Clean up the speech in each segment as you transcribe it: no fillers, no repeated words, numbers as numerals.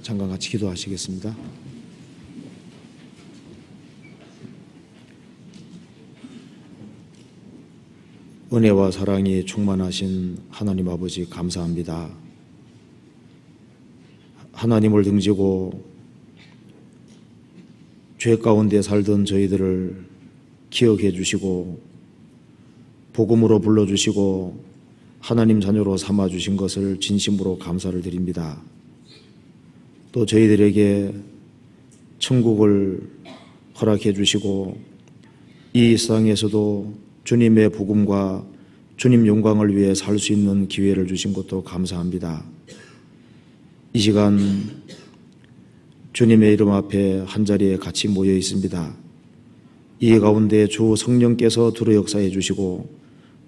잠깐 같이 기도하시겠습니다. 은혜와 사랑이 충만하신 하나님 아버지 감사합니다. 하나님을 등지고 죄 가운데 살던 저희들을 기억해 주시고 복음으로 불러주시고 하나님 자녀로 삼아주신 것을 진심으로 감사를 드립니다. 또 저희들에게 천국을 허락해 주시고 이 세상에서도 주님의 복음과 주님 영광을 위해 살 수 있는 기회를 주신 것도 감사합니다. 이 시간 주님의 이름 앞에 한자리에 같이 모여 있습니다. 이 가운데 주 성령께서 두루 역사해 주시고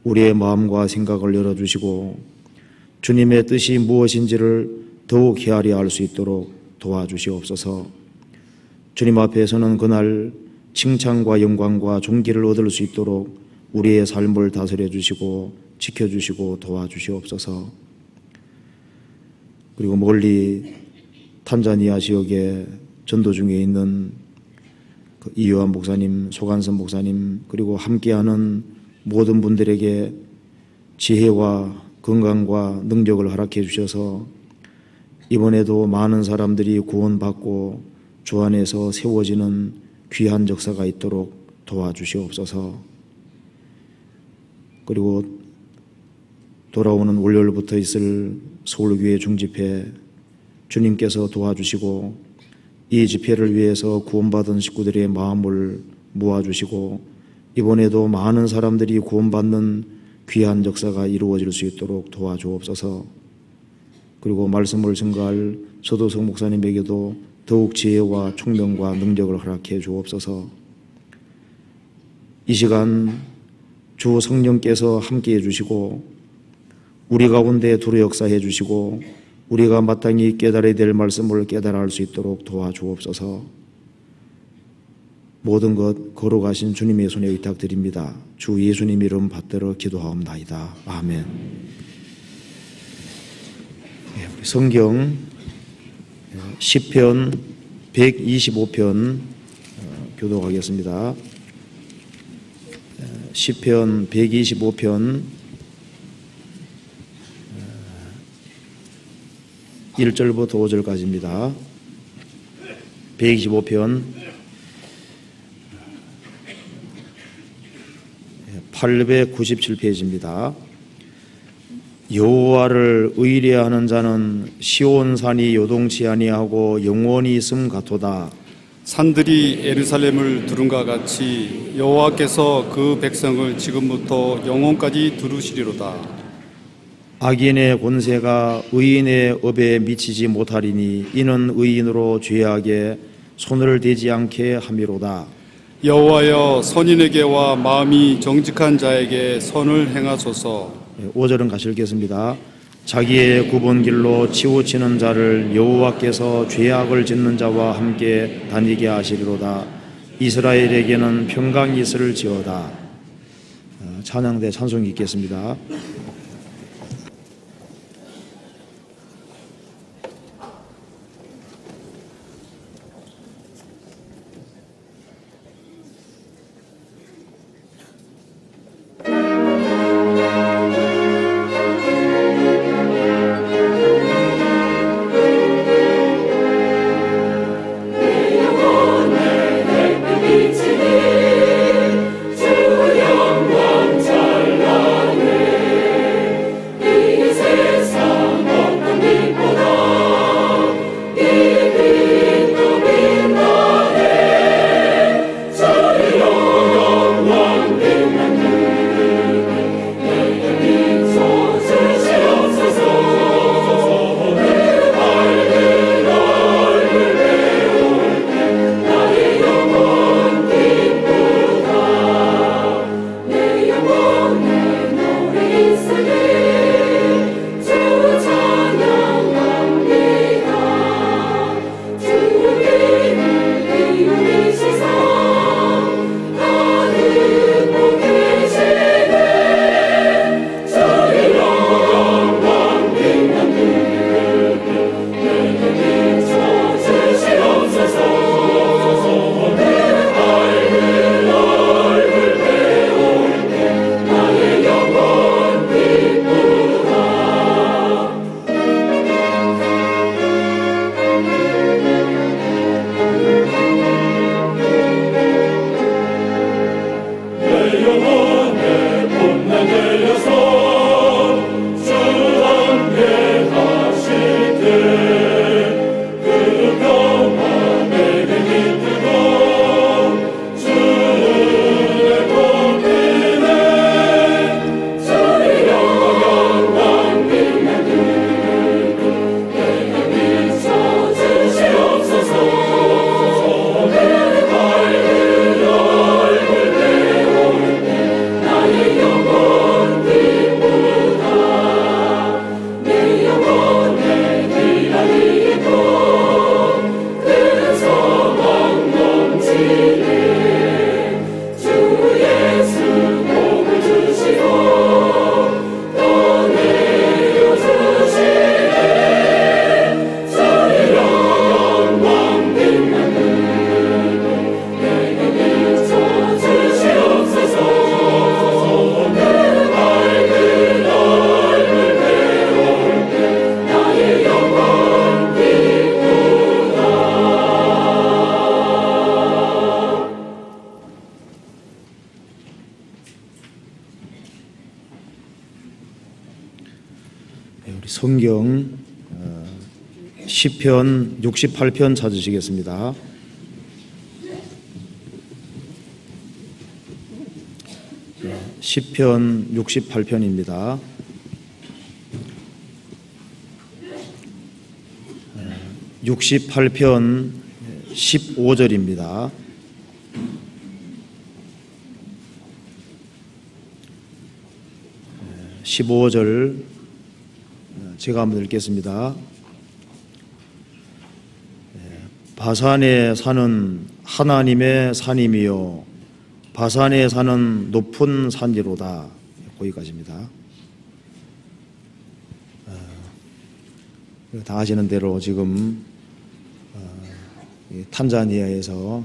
우리의 마음과 생각을 열어주시고 주님의 뜻이 무엇인지를 더욱 헤아려 알 수 있도록 도와주시옵소서. 주님 앞에서는 그날 칭찬과 영광과 존귀를 얻을 수 있도록 우리의 삶을 다스려 주시고 지켜주시고 도와주시옵소서. 그리고 멀리 탄자니아 지역에 전도 중에 있는 이요한 목사님, 소간선 목사님, 그리고 함께하는 모든 분들에게 지혜와 건강과 능력을 허락해 주셔서 이번에도 많은 사람들이 구원받고 주 안에서 세워지는 귀한 역사가 있도록 도와주시옵소서. 그리고 돌아오는 월요일부터 있을 서울교회 중집회 주님께서 도와주시고 이 집회를 위해서 구원받은 식구들의 마음을 모아주시고 이번에도 많은 사람들이 구원받는 귀한 역사가 이루어질 수 있도록 도와주옵소서. 그리고 말씀을 증거할 서도석 목사님에게도 더욱 지혜와 총명과 능력을 허락해 주옵소서. 이 시간 주 성령께서 함께해 주시고 우리 가운데 두루 역사해 주시고 우리가 마땅히 깨달아야 될 말씀을 깨달아 알 수 있도록 도와주옵소서. 모든 것 걸어가신 주님의 손에 의탁드립니다. 주 예수님 이름 받들어 기도하옵나이다. 아멘. 성경 시편 125편 교독하겠습니다. 시편 125편 1절부터 5절까지입니다. 125편 897페이지입니다. 여호와를 의뢰하는 자는 시온산이 요동치 아니하고 영원히 있음 같도다. 산들이 예루살렘을 두른과 같이 여호와께서 그 백성을 지금부터 영원까지 두르시리로다. 악인의 권세가 의인의 업에 미치지 못하리니 이는 의인으로 죄악에 손을 대지 않게 함이로다. 여호와여 선인에게와 마음이 정직한 자에게 선을 행하소서. 5절은 같이 읽겠습니다. 자기의 굽은 길로 치우치는 자를 여호와께서 죄악을 짓는 자와 함께 다니게 하시리로다. 이스라엘에게는 평강이 있을지어다. 찬양대 찬송이 있겠습니다. 주 영광 찬란해 우리 성경 시편 68편 찾으시겠습니다. 시편 68편입니다. 68편 15절입니다. 제가 한번 읽겠습니다. 바산에 사는 하나님의 산임이요 바산에 사는 높은 산지로다. 거기까지입니다. 다 아시는 대로 지금 탄자니아에서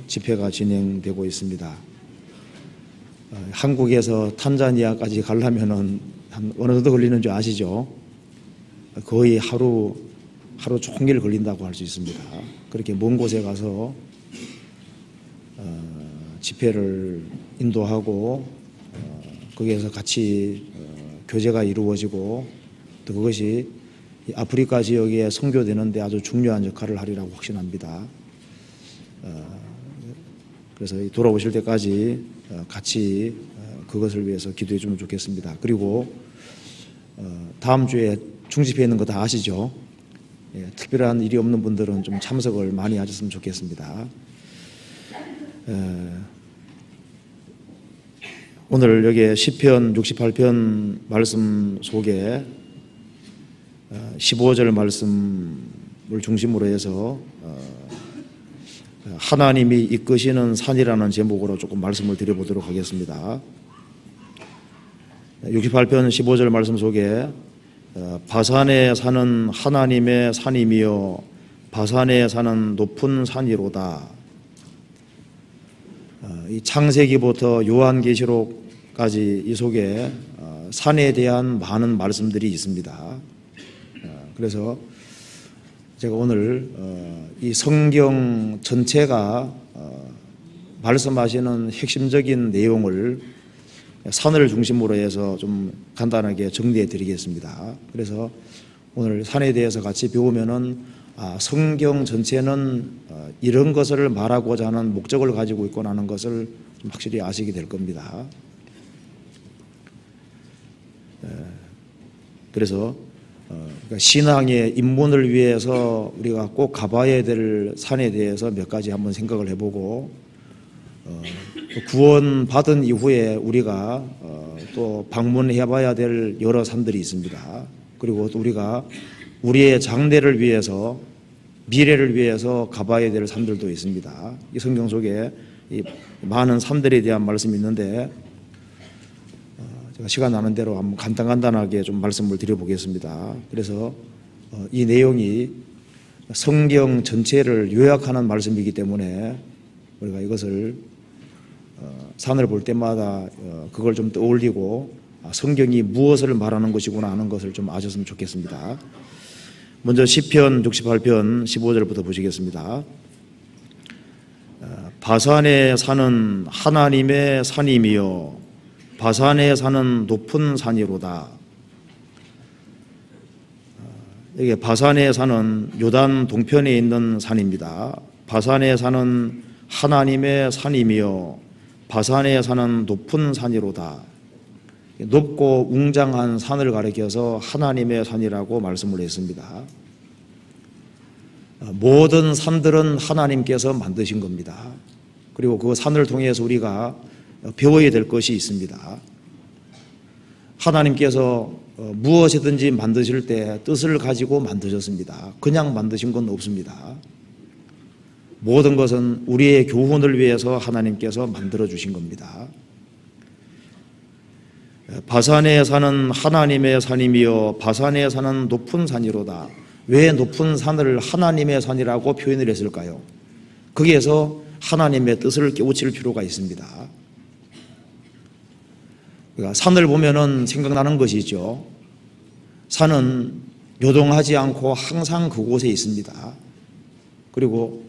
집회가 진행되고 있습니다. 한국에서 탄자니아까지 가려면은 어느 정도 걸리는 줄 아시죠? 거의 하루 종일 걸린다고 할 수 있습니다. 그렇게 먼 곳에 가서 집회를 인도하고 거기에서 같이 교제가 이루어지고 또 그것이 아프리카 지역에 선교되는데 아주 중요한 역할을 하리라고 확신합니다. 그래서 돌아오실 때까지 같이 그것을 위해서 기도해 주면 좋겠습니다. 그리고 다음 주에 중집회 있는 거 다 아시죠? 특별한 일이 없는 분들은 좀 참석을 많이 하셨으면 좋겠습니다. 오늘 여기 시편 68편 말씀 속에 15절 말씀을 중심으로 해서 하나님이 이끄시는 산이라는 제목으로 조금 말씀을 드려보도록 하겠습니다. 68편 15절 말씀 속에 바산에 사는 하나님의 산이며 바산에 사는 높은 산이로다. 이 창세기부터 요한계시록까지 이 속에 산에 대한 많은 말씀들이 있습니다. 그래서 제가 오늘 이 성경 전체가 말씀하시는 핵심적인 내용을 산을 중심으로 해서 좀 간단하게 정리해 드리겠습니다. 그래서 오늘 산에 대해서 같이 배우면은 성경 전체는 이런 것을 말하고자 하는 목적을 가지고 있구나 하는 것을 좀 확실히 아시게 될 겁니다. 그래서 그러니까 신앙의 입문을 위해서 우리가 꼭 가봐야 될 산에 대해서 몇 가지 한번 생각을 해보고 구원받은 이후에 우리가 또 방문해봐야 될 여러 산들이 있습니다. 그리고 또 우리가 우리의 장래를 위해서 미래를 위해서 가봐야 될 산들도 있습니다. 이 성경 속에 이 많은 산들에 대한 말씀이 있는데 제가 시간 나는 대로 한번 간단하게 좀 말씀을 드려보겠습니다. 그래서 이 내용이 성경 전체를 요약하는 말씀이기 때문에 우리가 이것을 산을 볼 때마다 그걸 좀 떠올리고 성경이 무엇을 말하는 것이구나 하는 것을 좀 아셨으면 좋겠습니다. 먼저 시편 68편 15절부터 보시겠습니다. 바산에 사는 하나님의 산이며 바산에 사는 높은 산이로다. 여기 바산에 사는 요단 동편에 있는 산입니다. 바산에 사는 하나님의 산이며 바산에 사는 높은 산이로다. 높고 웅장한 산을 가리켜서 하나님의 산이라고 말씀을 했습니다. 모든 산들은 하나님께서 만드신 겁니다. 그리고 그 산을 통해서 우리가 배워야 될 것이 있습니다. 하나님께서 무엇이든지 만드실 때 뜻을 가지고 만드셨습니다. 그냥 만드신 건 없습니다. 모든 것은 우리의 교훈을 위해서 하나님께서 만들어 주신 겁니다. 바산에 사는 하나님의 산이며 바산에 사는 높은 산이로다. 왜 높은 산을 하나님의 산이라고 표현을 했을까요? 거기에서 하나님의 뜻을 깨우칠 필요가 있습니다. 그러니까 산을 보면은 생각나는 것이죠. 산은 요동하지 않고 항상 그곳에 있습니다. 그리고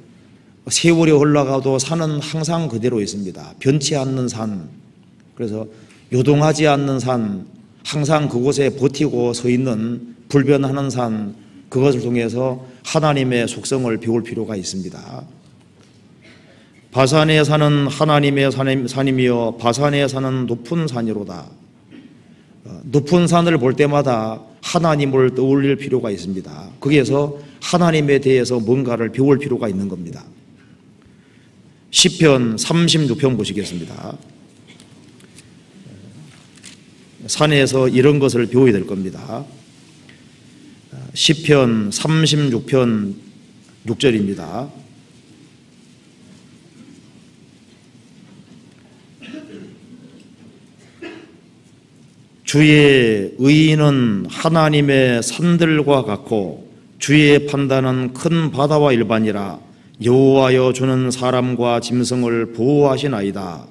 세월이 흘러가도 산은 항상 그대로 있습니다. 변치 않는 산. 그래서 요동하지 않는 산, 항상 그곳에 버티고 서 있는 불변하는 산, 그것을 통해서 하나님의 속성을 배울 필요가 있습니다. 바산에 사는 하나님의 산이며 바산에 사는 높은 산이로다. 높은 산을 볼 때마다 하나님을 떠올릴 필요가 있습니다. 거기에서 하나님에 대해서 뭔가를 배울 필요가 있는 겁니다. 시편 36편 보시겠습니다. 산에서 이런 것을 배워야 될 겁니다. 시편 36편 6절입니다. 주의 의인은 하나님의 산들과 같고 주의 판단은 큰 바다와 일반이라. 여호와여 주는 사람과 짐승을 보호하시나이다.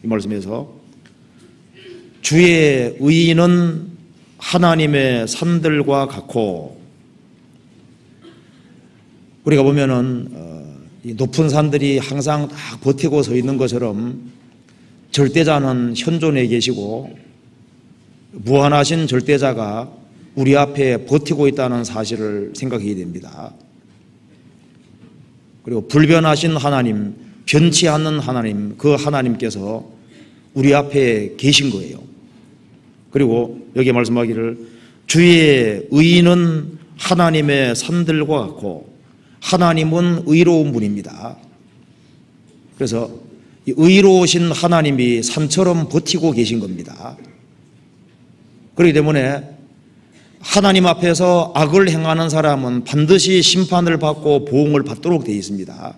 이 말씀에서 주의 의인은 하나님의 산들과 같고, 우리가 보면은 이 높은 산들이 항상 다 버티고 서 있는 것처럼 절대자는 현존해 계시고 무한하신 절대자가 우리 앞에 버티고 있다는 사실을 생각해야 됩니다. 그리고 불변하신 하나님, 변치 않는 하나님, 그 하나님께서 우리 앞에 계신 거예요. 그리고 여기 말씀하기를 주의 의인은 하나님의 산들과 같고 하나님은 의로운 분입니다. 그래서 이 의로우신 하나님이 산처럼 버티고 계신 겁니다. 그렇기 때문에 하나님 앞에서 악을 행하는 사람은 반드시 심판을 받고 보응을 받도록 되어 있습니다.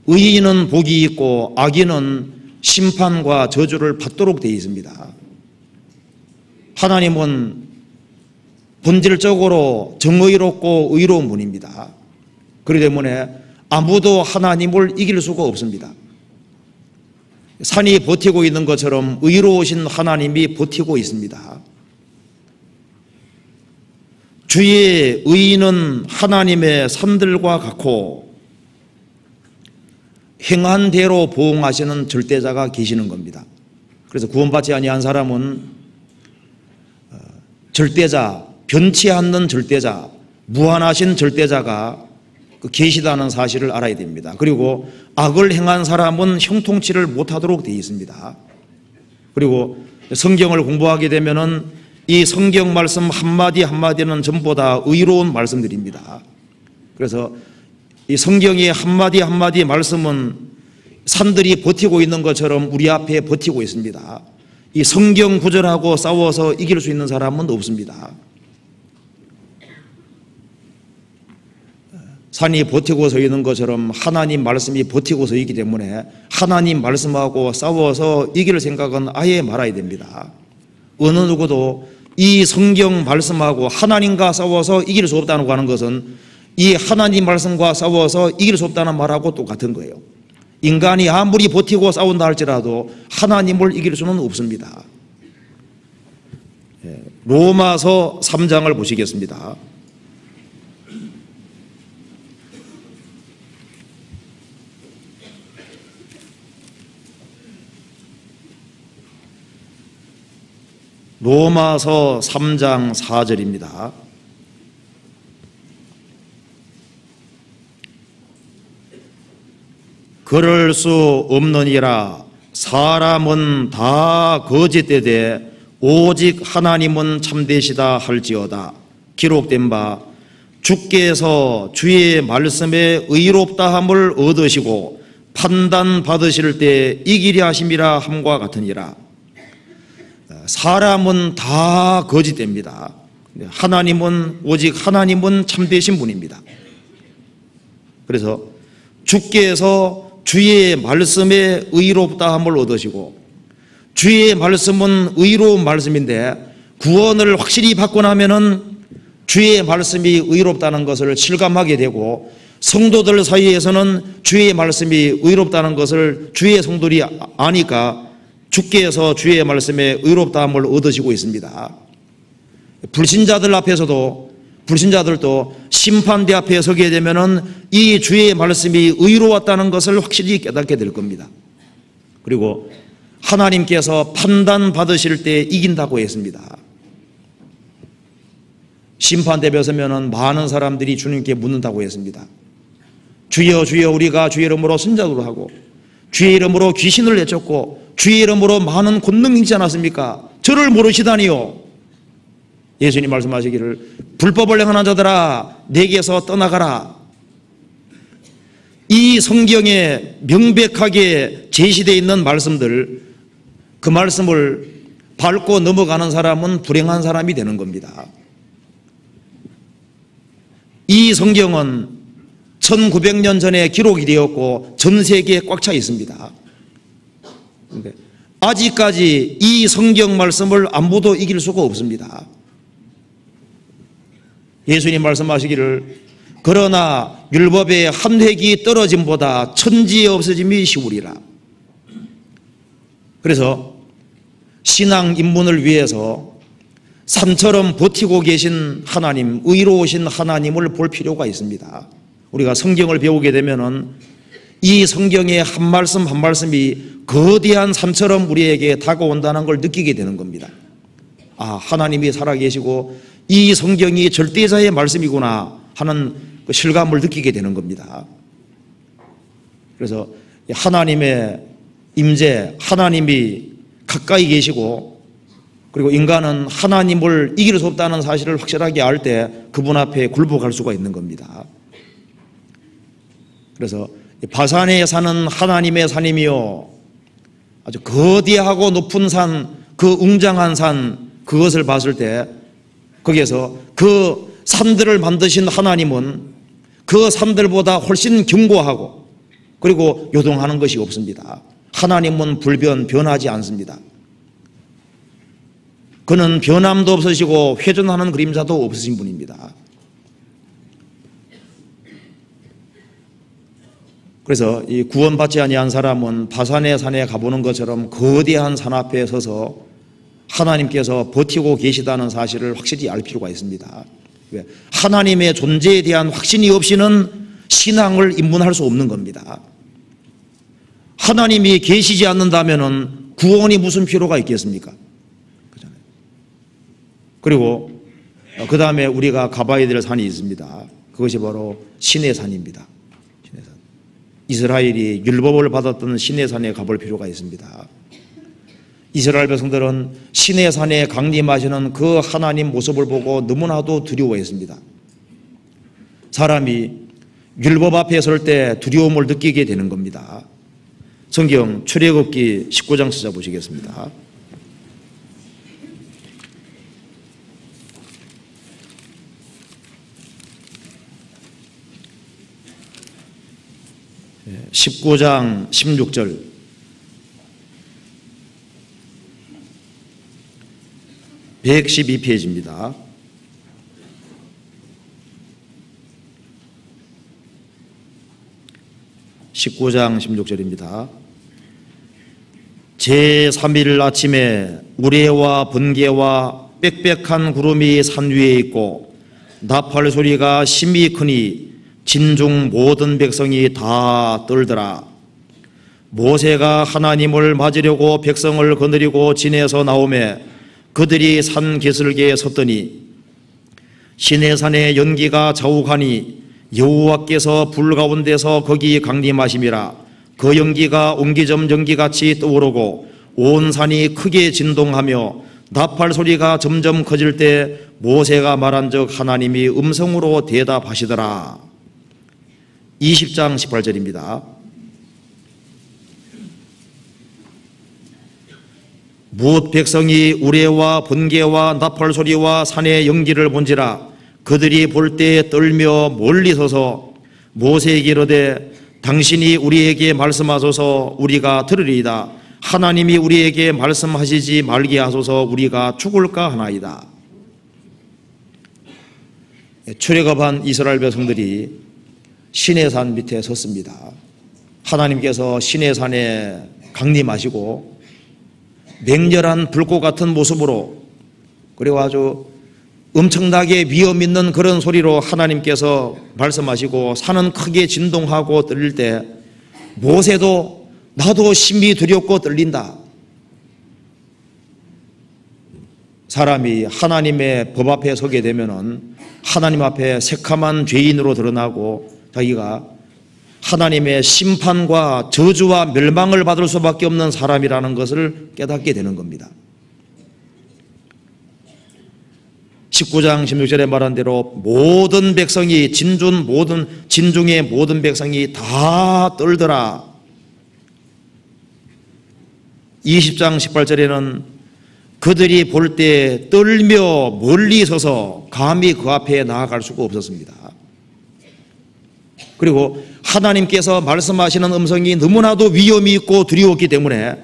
의인은 복이 있고 악인은 심판과 저주를 받도록 되어 있습니다. 하나님은 본질적으로 정의롭고 의로운 분입니다. 그렇기 때문에 아무도 하나님을 이길 수가 없습니다. 산이 버티고 있는 것처럼 의로우신 하나님이 버티고 있습니다. 주의 의인은 하나님의 산들과 같고 행한 대로 보응하시는 절대자가 계시는 겁니다. 그래서 구원받지 아니한 사람은 절대자, 변치 않는 절대자, 무한하신 절대자가 계시다는 사실을 알아야 됩니다. 그리고 악을 행한 사람은 형통치를 못하도록 되어 있습니다. 그리고 성경을 공부하게 되면은 이 성경 말씀 한마디 한마디는 전부 다 의로운 말씀들입니다. 그래서 이 성경의 한마디 한마디 말씀은 산들이 버티고 있는 것처럼 우리 앞에 버티고 있습니다. 이 성경 구절하고 싸워서 이길 수 있는 사람은 없습니다. 산이 버티고 서 있는 것처럼 하나님 말씀이 버티고 서 있기 때문에 하나님 말씀하고 싸워서 이길 생각은 아예 말아야 됩니다. 어느 누구도 이 성경 말씀하고 하나님과 싸워서 이길 수 없다고 하는 것은 이 하나님 말씀과 싸워서 이길 수 없다는 말하고 똑같은 거예요. 인간이 아무리 버티고 싸운다 할지라도 하나님을 이길 수는 없습니다. 로마서 3장을 보시겠습니다. 로마서 3장 4절입니다. 그럴 수 없느니라. 사람은 다 거짓되되 오직 하나님은 참되시다 할지어다. 기록된 바 주께서 주의 말씀에 의롭다함을 얻으시고 판단 받으실 때 이기려 하심이라 함과 같으니라. 사람은 다 거짓됩니다. 하나님은 오직 하나님은 참되신 분입니다. 그래서 주께서 주의 말씀에 의롭다함을 얻으시고, 주의 말씀은 의로운 말씀인데 구원을 확실히 받고 나면은 주의 말씀이 의롭다는 것을 실감하게 되고, 성도들 사이에서는 주의 말씀이 의롭다는 것을 주의 성도들이 아니까 주께서 주의 말씀에 의롭다함을 얻으시고 있습니다. 불신자들도 심판대 앞에 서게 되면은 이 주의 말씀이 의로웠다는 것을 확실히 깨닫게 될 겁니다. 그리고 하나님께서 판단받으실 때 이긴다고 했습니다. 심판대에 서면은 많은 사람들이 주님께 묻는다고 했습니다. 주여 주여 우리가 주의 이름으로 선자도를 하고 주의 이름으로 귀신을 내쫓고 주의 이름으로 많은 권능 행치 않았습니까? 저를 모르시다니요. 예수님 말씀하시기를 불법을 행하는 자들아 내게서 떠나가라. 이 성경에 명백하게 제시되어 있는 말씀들, 그 말씀을 밟고 넘어가는 사람은 불행한 사람이 되는 겁니다. 이 성경은 1900년 전에 기록이 되었고 전 세계에 꽉 차 있습니다. 아직까지 이 성경 말씀을 아무도 이길 수가 없습니다. 예수님 말씀하시기를 그러나 율법의 한 획이 떨어짐보다 천지에 없어짐이 쉬우리라. 그래서 신앙 입문을 위해서 산처럼 버티고 계신 하나님, 의로우신 하나님을 볼 필요가 있습니다. 우리가 성경을 배우게 되면은 이 성경의 한 말씀 한 말씀이 거대한 산처럼 우리에게 다가온다는 걸 느끼게 되는 겁니다. 아, 하나님이 살아계시고 이 성경이 절대자의 말씀이구나 하는 그 실감을 느끼게 되는 겁니다. 그래서 하나님의 임재, 하나님이 가까이 계시고 그리고 인간은 하나님을 이길 수 없다는 사실을 확실하게 알 때 그분 앞에 굴복할 수가 있는 겁니다. 그래서 바산에 사는 하나님의 산이며 아주 거대하고 높은 산, 그 웅장한 산, 그것을 봤을 때 거기에서 그 산들을 만드신 하나님은 그 산들보다 훨씬 견고하고 그리고 요동하는 것이 없습니다. 하나님은 변하지 않습니다. 그는 변함도 없으시고 회전하는 그림자도 없으신 분입니다. 그래서 이 구원받지 아니한 사람은 바산의 산에 가보는 것처럼 거대한 산 앞에 서서 하나님께서 버티고 계시다는 사실을 확실히 알 필요가 있습니다. 왜? 하나님의 존재에 대한 확신이 없이는 신앙을 입문할 수 없는 겁니다. 하나님이 계시지 않는다면 구원이 무슨 필요가 있겠습니까? 그렇잖아요. 그리고 그 다음에 우리가 가봐야 될 산이 있습니다. 그것이 바로 시내산입니다. 시내산. 이스라엘이 율법을 받았던 시내산에 가볼 필요가 있습니다. 이스라엘 백성들은 시내산에 강림하시는 그 하나님 모습을 보고 너무나도 두려워했습니다. 사람이 율법 앞에 설 때 두려움을 느끼게 되는 겁니다. 성경 출애굽기 19장 찾아보시겠습니다. 네, 19장 16절. (112페이지입니다) 19장 16절입니다. 제3일 아침에 우레와 번개와 빽빽한 구름이 산 위에 있고 나팔 소리가 심히 크니 진중 모든 백성이 다 떨더라. 모세가 하나님을 맞으려고 백성을 거느리고 진에서 나오매 그들이 산 개슬개에 섰더니 시내산에 연기가 자욱하니 여호와께서 불 가운데서 거기 강림하심이라. 그 연기가 옹기점 연기같이 떠오르고 온 산이 크게 진동하며 나팔 소리가 점점 커질 때 모세가 말한즉 하나님이 음성으로 대답하시더라. 20장 18절입니다. 무엇 백성이 우레와 번개와 나팔 소리와 산의 연기를 본지라. 그들이 볼 때 떨며 멀리 서서 모세에게 이르되 당신이 우리에게 말씀하소서 우리가 들으리이다. 하나님이 우리에게 말씀하시지 말게 하소서 우리가 죽을까 하나이다. 출애굽한 이스라엘 백성들이 시내산 밑에 섰습니다. 하나님께서 시내산에 강림하시고 맹렬한 불꽃 같은 모습으로 그리고 아주 엄청나게 위험 있는 그런 소리로 하나님께서 말씀하시고 산은 크게 진동하고 떨릴 때 모세도 나도 심히 두렵고 떨린다. 사람이 하나님의 법 앞에 서게 되면은 하나님 앞에 새카만 죄인으로 드러나고 자기가 하나님의 심판과 저주와 멸망을 받을 수밖에 없는 사람이라는 것을 깨닫게 되는 겁니다. 19장 16절에 말한 대로 모든 백성이 진중의 모든 백성이 다 떨더라. 20장 18절에는 그들이 볼 때 떨며 멀리 서서 감히 그 앞에 나아갈 수가 없었습니다. 그리고 하나님께서 말씀하시는 음성이 너무나도 위험이 있고 두려웠기 때문에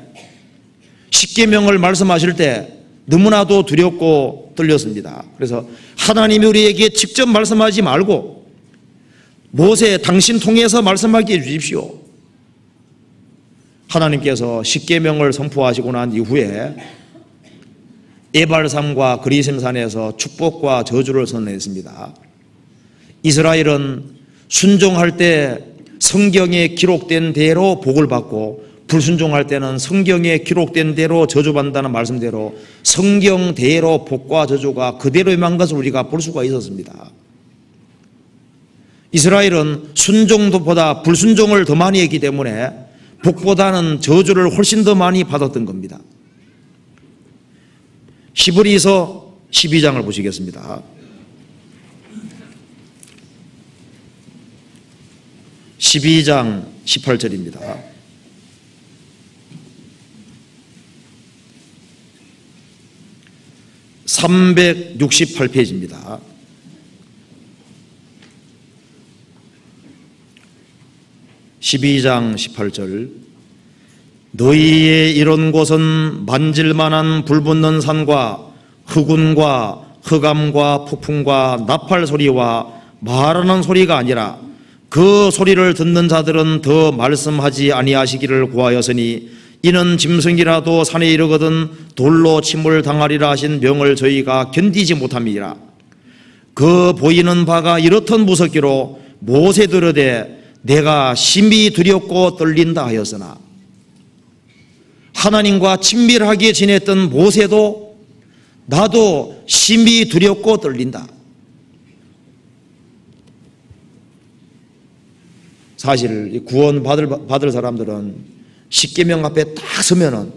십계명을 말씀하실 때 너무나도 두렵고 떨렸습니다. 그래서 하나님이 우리에게 직접 말씀하지 말고 모세 당신 통해서 말씀하게 해주십시오. 하나님께서 십계명을 선포하시고 난 이후에 에발산과 그리심산에서 축복과 저주를 선언했습니다. 이스라엘은 순종할 때 성경에 기록된 대로 복을 받고 불순종할 때는 성경에 기록된 대로 저주받는다는 말씀대로 성경대로 복과 저주가 그대로 임한 것을 우리가 볼 수가 있었습니다. 이스라엘은 순종보다 불순종을 더 많이 했기 때문에 복보다는 저주를 훨씬 더 많이 받았던 겁니다. 히브리서 12장을 보시겠습니다. 12장 18절입니다. (368페이지입니다) 12장 18절 너희의 이런 곳은 만질만한 불붙는 산과 흑운과 흑암과 폭풍과 나팔 소리와 말하는 소리가 아니라 그 소리를 듣는 자들은 더 말씀하지 아니하시기를 구하였으니 이는 짐승이라도 산에 이르거든 돌로 침을 당하리라 하신 명을 저희가 견디지 못함이라. 그 보이는 바가 이렇듯 무섭기로 모세 들으되 내가 심히 두렵고 떨린다 하였으나 하나님과 친밀하게 지냈던 모세도 나도 심히 두렵고 떨린다. 사실 구원 받을 사람들은 십계명 앞에 딱 서면은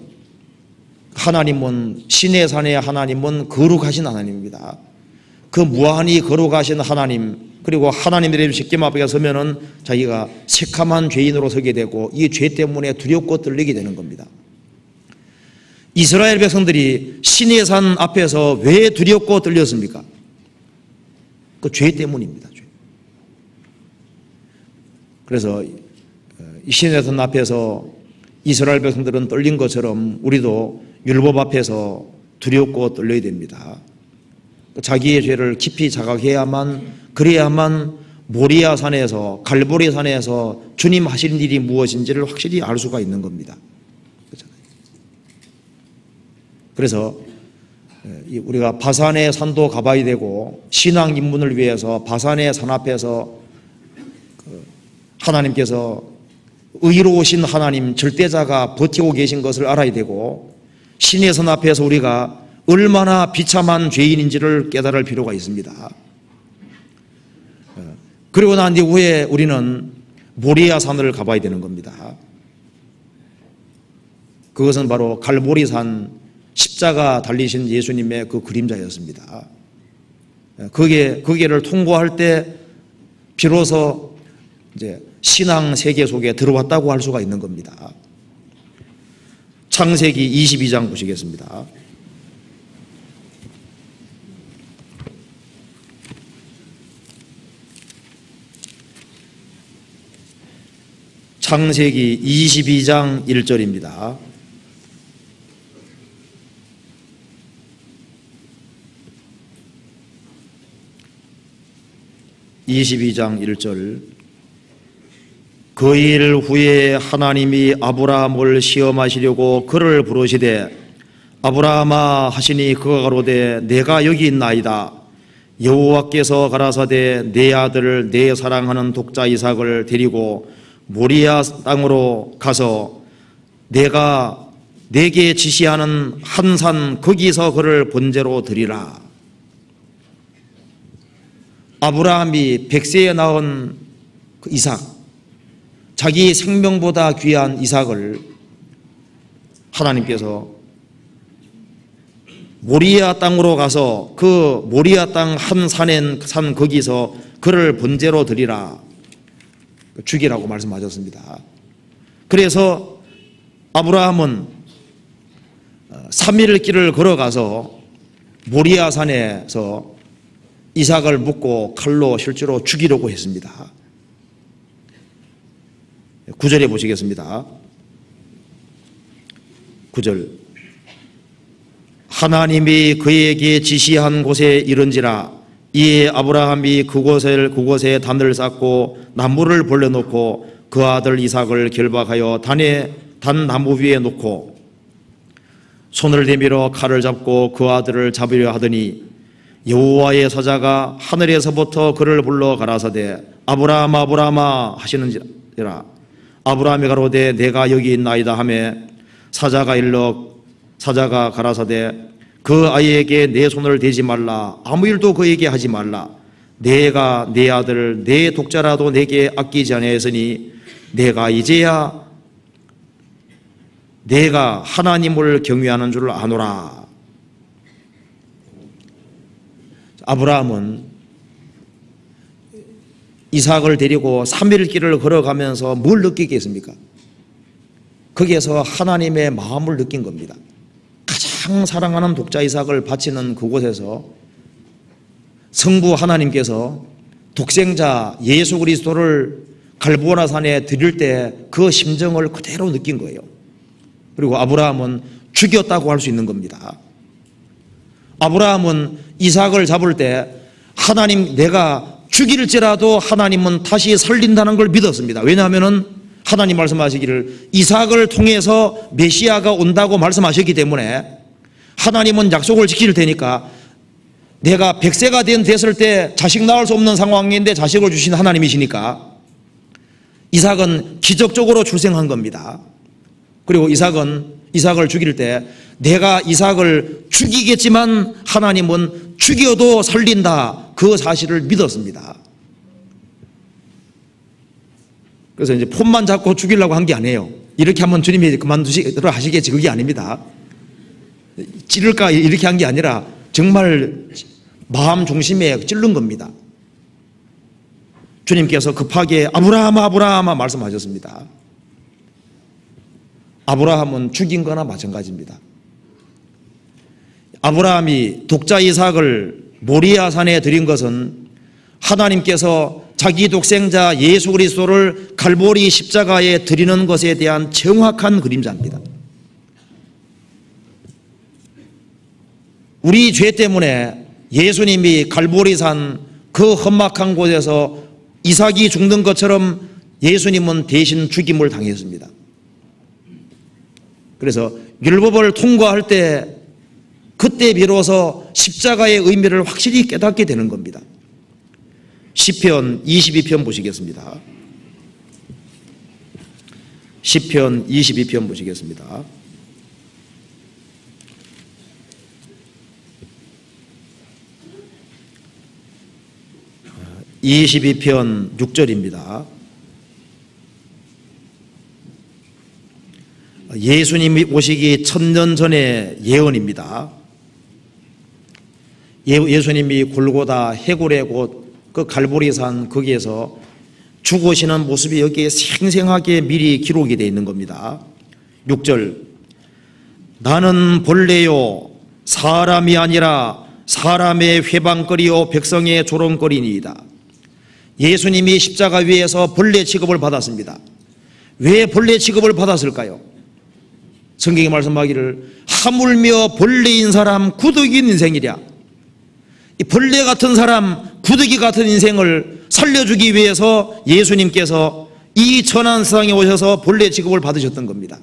하나님은 신의 산의 하나님은 거룩하신 하나님입니다. 그 무한히 거룩하신 하나님 그리고 하나님의 십계명 앞에 서면은 자기가 새카만 죄인으로 서게 되고 이 죄 때문에 두렵고 떨리게 되는 겁니다. 이스라엘 백성들이 신의 산 앞에서 왜 두렵고 떨렸습니까? 그 죄 때문입니다. 죄. 그래서 이 신의 산 앞에서 이스라엘 백성들은 떨린 것처럼 우리도 율법 앞에서 두렵고 떨려야 됩니다. 자기의 죄를 깊이 자각해야만 그래야만 모리아 산에서 갈보리 산에서 주님 하시는 일이 무엇인지를 확실히 알 수가 있는 겁니다. 그래서 우리가 바산의 산도 가봐야 되고 신앙 입문을 위해서 바산의 산 앞에서 하나님께서 의로우신 하나님 절대자가 버티고 계신 것을 알아야 되고 신의 산 앞에서 우리가 얼마나 비참한 죄인인지를 깨달을 필요가 있습니다. 그리고 난 이후에 우리는 모리아 산을 가봐야 되는 겁니다. 그것은 바로 갈보리산 십자가 달리신 예수님의 그 그림자였습니다. 거기를 통과할 때 비로소 이제 신앙 세계 속에 들어왔다고 할 수가 있는 겁니다. 창세기 22장 보시겠습니다. 창세기 22장 1절입니다. (22장 1절) 그 일 후에 하나님이 아브라함을 시험하시려고 그를 부르시되 아브라함아 하시니 그가 가로되 내가 여기 있나이다. 여호와께서 가라사대 내 아들을 내 사랑하는 독자 이삭을 데리고 모리아 땅으로 가서 내가 내게 지시하는 한 산 거기서 그를 번제로 드리라. 아브라함이 100세에 낳은 그 이삭, 자기 생명보다 귀한 이삭을 하나님께서 모리아 땅으로 가서 그 모리아 땅 한 산 거기서 그를 번제로 드리라, 죽이라고 말씀하셨습니다. 그래서 아브라함은 3일 길을 걸어가서 모리아 산에서 이삭을 묻고 칼로 실제로 죽이려고 했습니다. 9절에 보시겠습니다. 9절. 하나님이 그에게 지시한 곳에 이른지라. 이에 아브라함이 그곳에 단을 쌓고 나무를 벌려놓고 그 아들 이삭을 결박하여 단 나무 위에 놓고 손을 내밀어 칼을 잡고 그 아들을 잡으려 하더니 여호와의 사자가 하늘에서부터 그를 불러 가라사대 아브라함 아브라함아 하시는지라. 아브라함이 가로되 내가 여기 있나이다 하매 사자가 가라사대 그 아이에게 내 손을 대지 말라. 아무 일도 그에게 하지 말라. 내가 내 아들 내 독자라도 내게 아끼지 아니하였으니 내가 이제야 내가 하나님을 경외하는 줄 아노라. 아브라함은 이삭을 데리고 3일 길을 걸어가면서 뭘 느끼겠습니까? 거기에서 하나님의 마음을 느낀 겁니다. 가장 사랑하는 독자 이삭을 바치는 그곳에서 성부 하나님께서 독생자 예수 그리스도를 갈보아 산에 드릴 때 그 심정을 그대로 느낀 거예요. 그리고 아브라함은 죽였다고 할 수 있는 겁니다. 아브라함은 이삭을 잡을 때 하나님 내가 죽일지라도 하나님은 다시 살린다는 걸 믿었습니다. 왜냐하면 하나님 말씀하시기를 이삭을 통해서 메시아가 온다고 말씀하셨기 때문에 하나님은 약속을 지킬 테니까 내가 100세가 됐을 때 자식 낳을 수 없는 상황인데 자식을 주신 하나님이시니까 이삭은 기적적으로 출생한 겁니다. 그리고 이삭을 죽일 때 내가 이삭을 죽이겠지만 하나님은 죽여도 살린다, 그 사실을 믿었습니다. 그래서 이제 폰만 잡고 죽이려고 한 게 아니에요. 이렇게 하면 주님이 그만두시도록 하시겠지, 그게 아닙니다. 찌를까 이렇게 한 게 아니라 정말 마음 중심에 찌른 겁니다. 주님께서 급하게 아브라함아 아브라함아 말씀하셨습니다. 아브라함은 죽인 거나 마찬가지입니다. 아브라함이 독자 이삭을 모리아 산에 드린 것은 하나님께서 자기 독생자 예수 그리스도를 갈보리 십자가에 드리는 것에 대한 정확한 그림자입니다. 우리 죄 때문에 예수님이 갈보리산 그 험악한 곳에서 이삭이 죽는 것처럼 예수님은 대신 죽임을 당했습니다. 그래서 율법을 통과할 때 그때 비로소 십자가의 의미를 확실히 깨닫게 되는 겁니다. 시편 22편 보시겠습니다. 시편 22편 보시겠습니다. 22편 6절입니다. 예수님이 오시기 1000년 전의 예언입니다. 예수님이 골고다 해골의 곳 그 갈보리산 거기에서 죽으시는 모습이 여기에 생생하게 미리 기록이 되어 있는 겁니다. 6절 나는 본래요 사람이 아니라 사람의 회방거리요 백성의 조롱거리니이다. 예수님이 십자가 위에서 벌레 취급을 받았습니다. 왜 벌레 취급을 받았을까요? 성경이 말씀하기를 하물며 벌레인 사람 구더기인 인생이랴. 이 벌레 같은 사람 구더기 같은 인생을 살려주기 위해서 예수님께서 이 천한 세상에 오셔서 벌레 취급을 받으셨던 겁니다.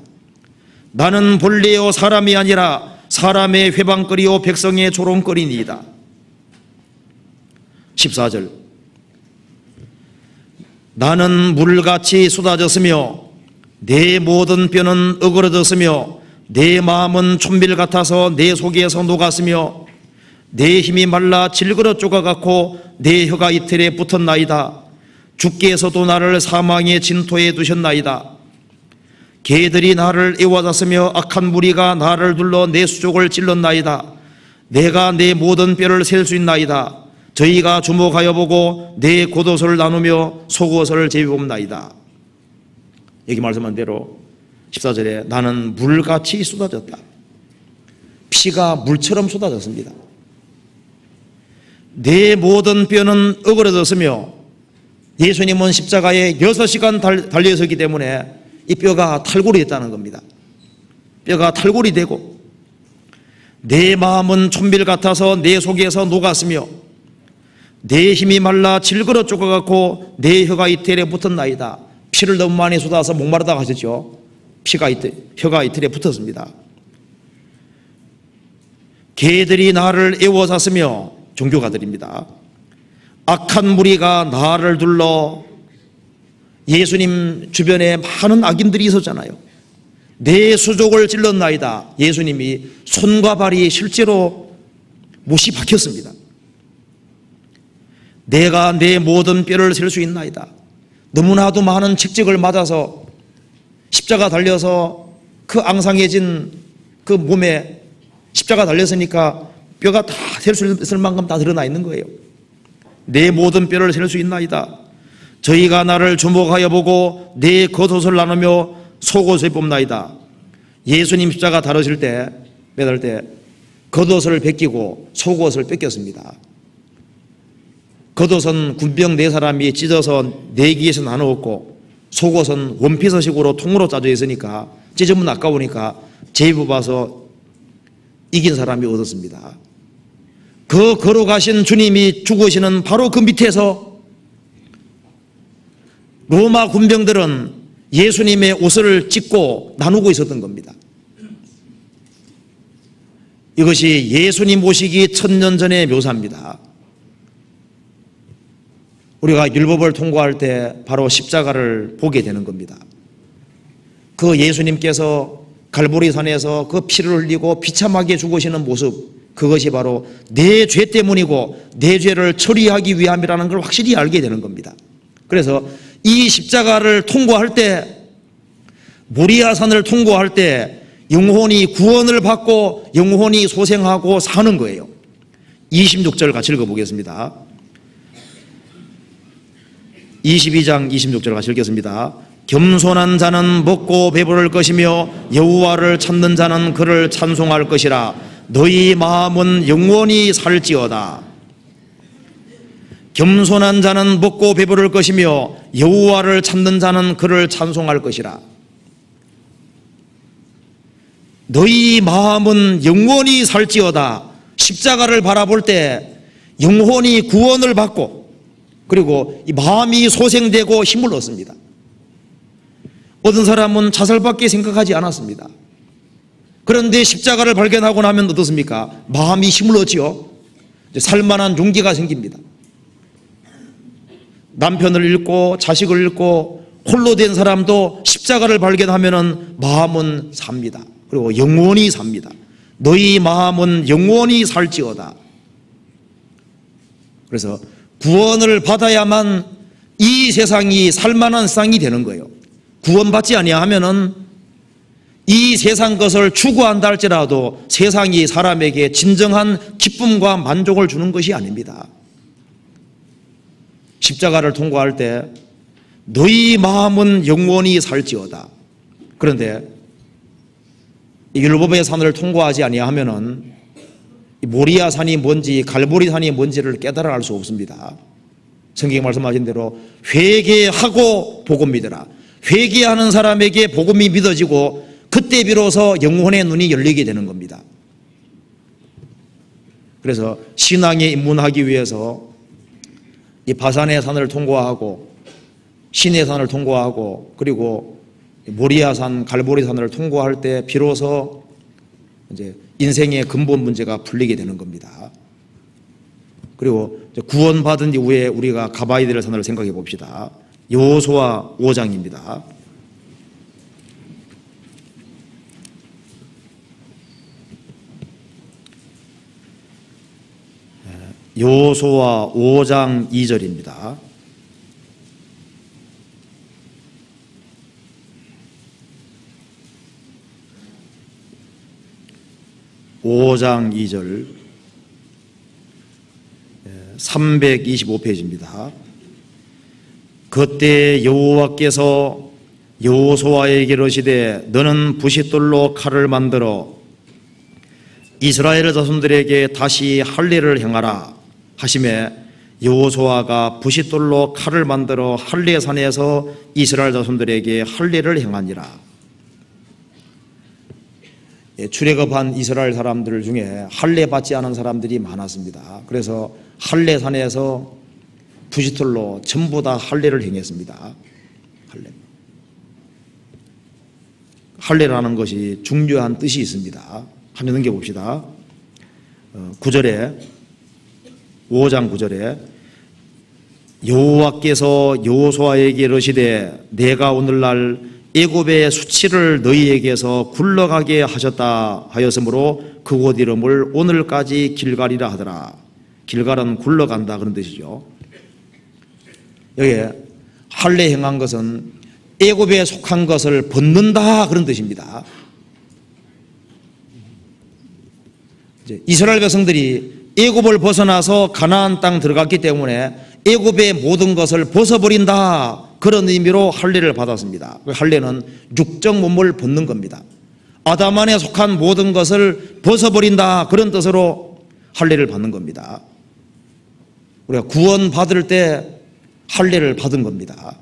나는 벌레요 사람이 아니라 사람의 회방거리요 백성의 조롱거리니이다. 14절 나는 물같이 쏟아졌으며 내 모든 뼈는 어그러졌으며 내 마음은 촌밀 같아서 내 속에서 녹았으며 내 힘이 말라 질그러 쪼가갖고 내 혀가 이틀에 붙었나이다. 주께서도 나를 사망의 진토에 두셨나이다. 개들이 나를 애워쌌으며 악한 무리가 나를 둘러 내 수족을 찔렀나이다. 내가 내 모든 뼈를 셀 수 있나이다. 저희가 주목하여 보고 내 겉옷을 나누며 속옷을 제비봅나이다. 여기 말씀한 대로 14절에 나는 물같이 쏟아졌다. 피가 물처럼 쏟아졌습니다. 내 모든 뼈는 어그러졌으며 예수님은 십자가에 6시간 달려있었기 때문에 이 뼈가 탈골이 됐다는 겁니다. 뼈가 탈골이 되고 내 마음은 촌밀 같아서 내 속에서 녹았으며 내 힘이 말라 질그러 쪼가갖고 내 혀가 이틀에 붙었나이다. 피를 너무 많이 쏟아서 목마르다고 하셨죠. 혀가 이틀에 붙었습니다. 개들이 나를 애워쌌으며, 종교가들입니다. 악한 무리가 나를 둘러, 예수님 주변에 많은 악인들이 있었잖아요. 내 수족을 찔렀나이다. 예수님이 손과 발이 실제로 못이 박혔습니다. 내가 내 모든 뼈를 셀 수 있나이다. 너무나도 많은 책찍을 맞아서 십자가 달려서 그 앙상해진 그 몸에 십자가 달렸으니까 뼈가 다 셀 수 있을 만큼 다 드러나 있는 거예요. 내 모든 뼈를 셀 수 있나이다. 저희가 나를 주목하여 보고 내 겉옷을 나누며 속옷을 뽑나이다. 예수님 십자가 다루실 때, 매달 때 겉옷을 벗기고 속옷을 뺏겼습니다. 겉옷은 군병 4사람이 찢어서 4개에서 나누었고, 속옷은 원피스식으로 통으로 짜져 있으니까 찢으면 아까우니까 제입어봐서 이긴 사람이 얻었습니다. 그 걸어가신 주님이 죽으시는 바로 그 밑에서 로마 군병들은 예수님의 옷을 찢고 나누고 있었던 겁니다. 이것이 예수님 오시기 1000년 전의 묘사입니다. 우리가 율법을 통과할 때 바로 십자가를 보게 되는 겁니다. 그 예수님께서 갈보리산에서 그 피를 흘리고 비참하게 죽으시는 모습, 그것이 바로 내 죄 때문이고 내 죄를 처리하기 위함이라는 걸 확실히 알게 되는 겁니다. 그래서 이 십자가를 통과할 때, 모리아산을 통과할 때 영혼이 구원을 받고 영혼이 소생하고 사는 거예요. 26절 같이 읽어보겠습니다. 22장 26절 같이 읽겠습니다. 겸손한 자는 먹고 배부를 것이며 여호와를 찾는 자는 그를 찬송할 것이라. 너희 마음은 영원히 살지어다. 겸손한 자는 먹고 배부를 것이며 여호와를 찾는 자는 그를 찬송할 것이라. 너희 마음은 영원히 살지어다. 십자가를 바라볼 때 영혼이 구원을 받고, 그리고 이 마음이 소생되고 힘을 얻습니다. 어떤 사람은 자살밖에 생각하지 않았습니다. 그런데 십자가를 발견하고 나면 어떻습니까? 마음이 힘을 얻지요. 살만한 용기가 생깁니다. 남편을 잃고 자식을 잃고 홀로 된 사람도 십자가를 발견하면 마음은 삽니다. 그리고 영원히 삽니다. 너희 마음은 영원히 살지어다. 그래서 구원을 받아야만 이 세상이 살만한 세상이 되는 거예요. 구원받지 아니하면은 이 세상 것을 추구한다 할지라도 세상이 사람에게 진정한 기쁨과 만족을 주는 것이 아닙니다. 십자가를 통과할 때 너희 마음은 영원히 살지어다. 그런데 율법의 산을 통과하지 아니하면은 모리아 산이 뭔지 갈보리 산이 뭔지를 깨달아 알 수 없습니다. 성경이 말씀하신 대로 회개하고 복음 믿으라. 회개하는 사람에게 복음이 믿어지고 그때 비로소 영혼의 눈이 열리게 되는 겁니다. 그래서 신앙에 입문하기 위해서 이 바산의 산을 통과하고 신의 산을 통과하고 그리고 모리아 산, 갈보리 산을 통과할 때 비로소 이제 인생의 근본 문제가 풀리게 되는 겁니다. 그리고 구원받은 이후에 우리가 가봐야 될 산을 생각해 봅시다. 여호수아 5장입니다. 여호수아 5장 2절입니다. (5장 2절) 325페이지입니다. 그때 여호와께서 여호수아에게 이르시되 너는 부싯돌로 칼을 만들어 이스라엘 자손들에게 다시 할례를 행하라 하시매 여호수아가 부싯돌로 칼을 만들어 할례산에서 이스라엘 자손들에게 할례를 행하니라. 출애굽한 이스라엘 사람들 중에 할례 받지 않은 사람들이 많았습니다. 그래서 할례산에서 부싯돌로 전부 다 할례를 행했습니다. 할례라는 것이 중요한 뜻이 있습니다. 한번 넘겨봅시다. 9절에 5장 9절에 여호와께서 여호수아에게 이르시되 내가 오늘날 애굽의 수치를 너희에게서 굴러가게 하셨다 하였으므로 그곳 이름을 오늘까지 길갈이라 하더라. 길갈은 굴러간다 그런 뜻이죠. 여기에 할례 행한 것은 애굽에 속한 것을 벗는다 그런 뜻입니다. 이제 이스라엘 백성들이 애굽을 벗어나서 가나안 땅 들어갔기 때문에 애굽의 모든 것을 벗어버린다 그런 의미로 할례를 받았습니다. 할례는 육적 몸을 벗는 겁니다. 아담 안에 속한 모든 것을 벗어버린다 그런 뜻으로 할례를 받는 겁니다. 우리가 구원받을 때 할례를 받은 겁니다.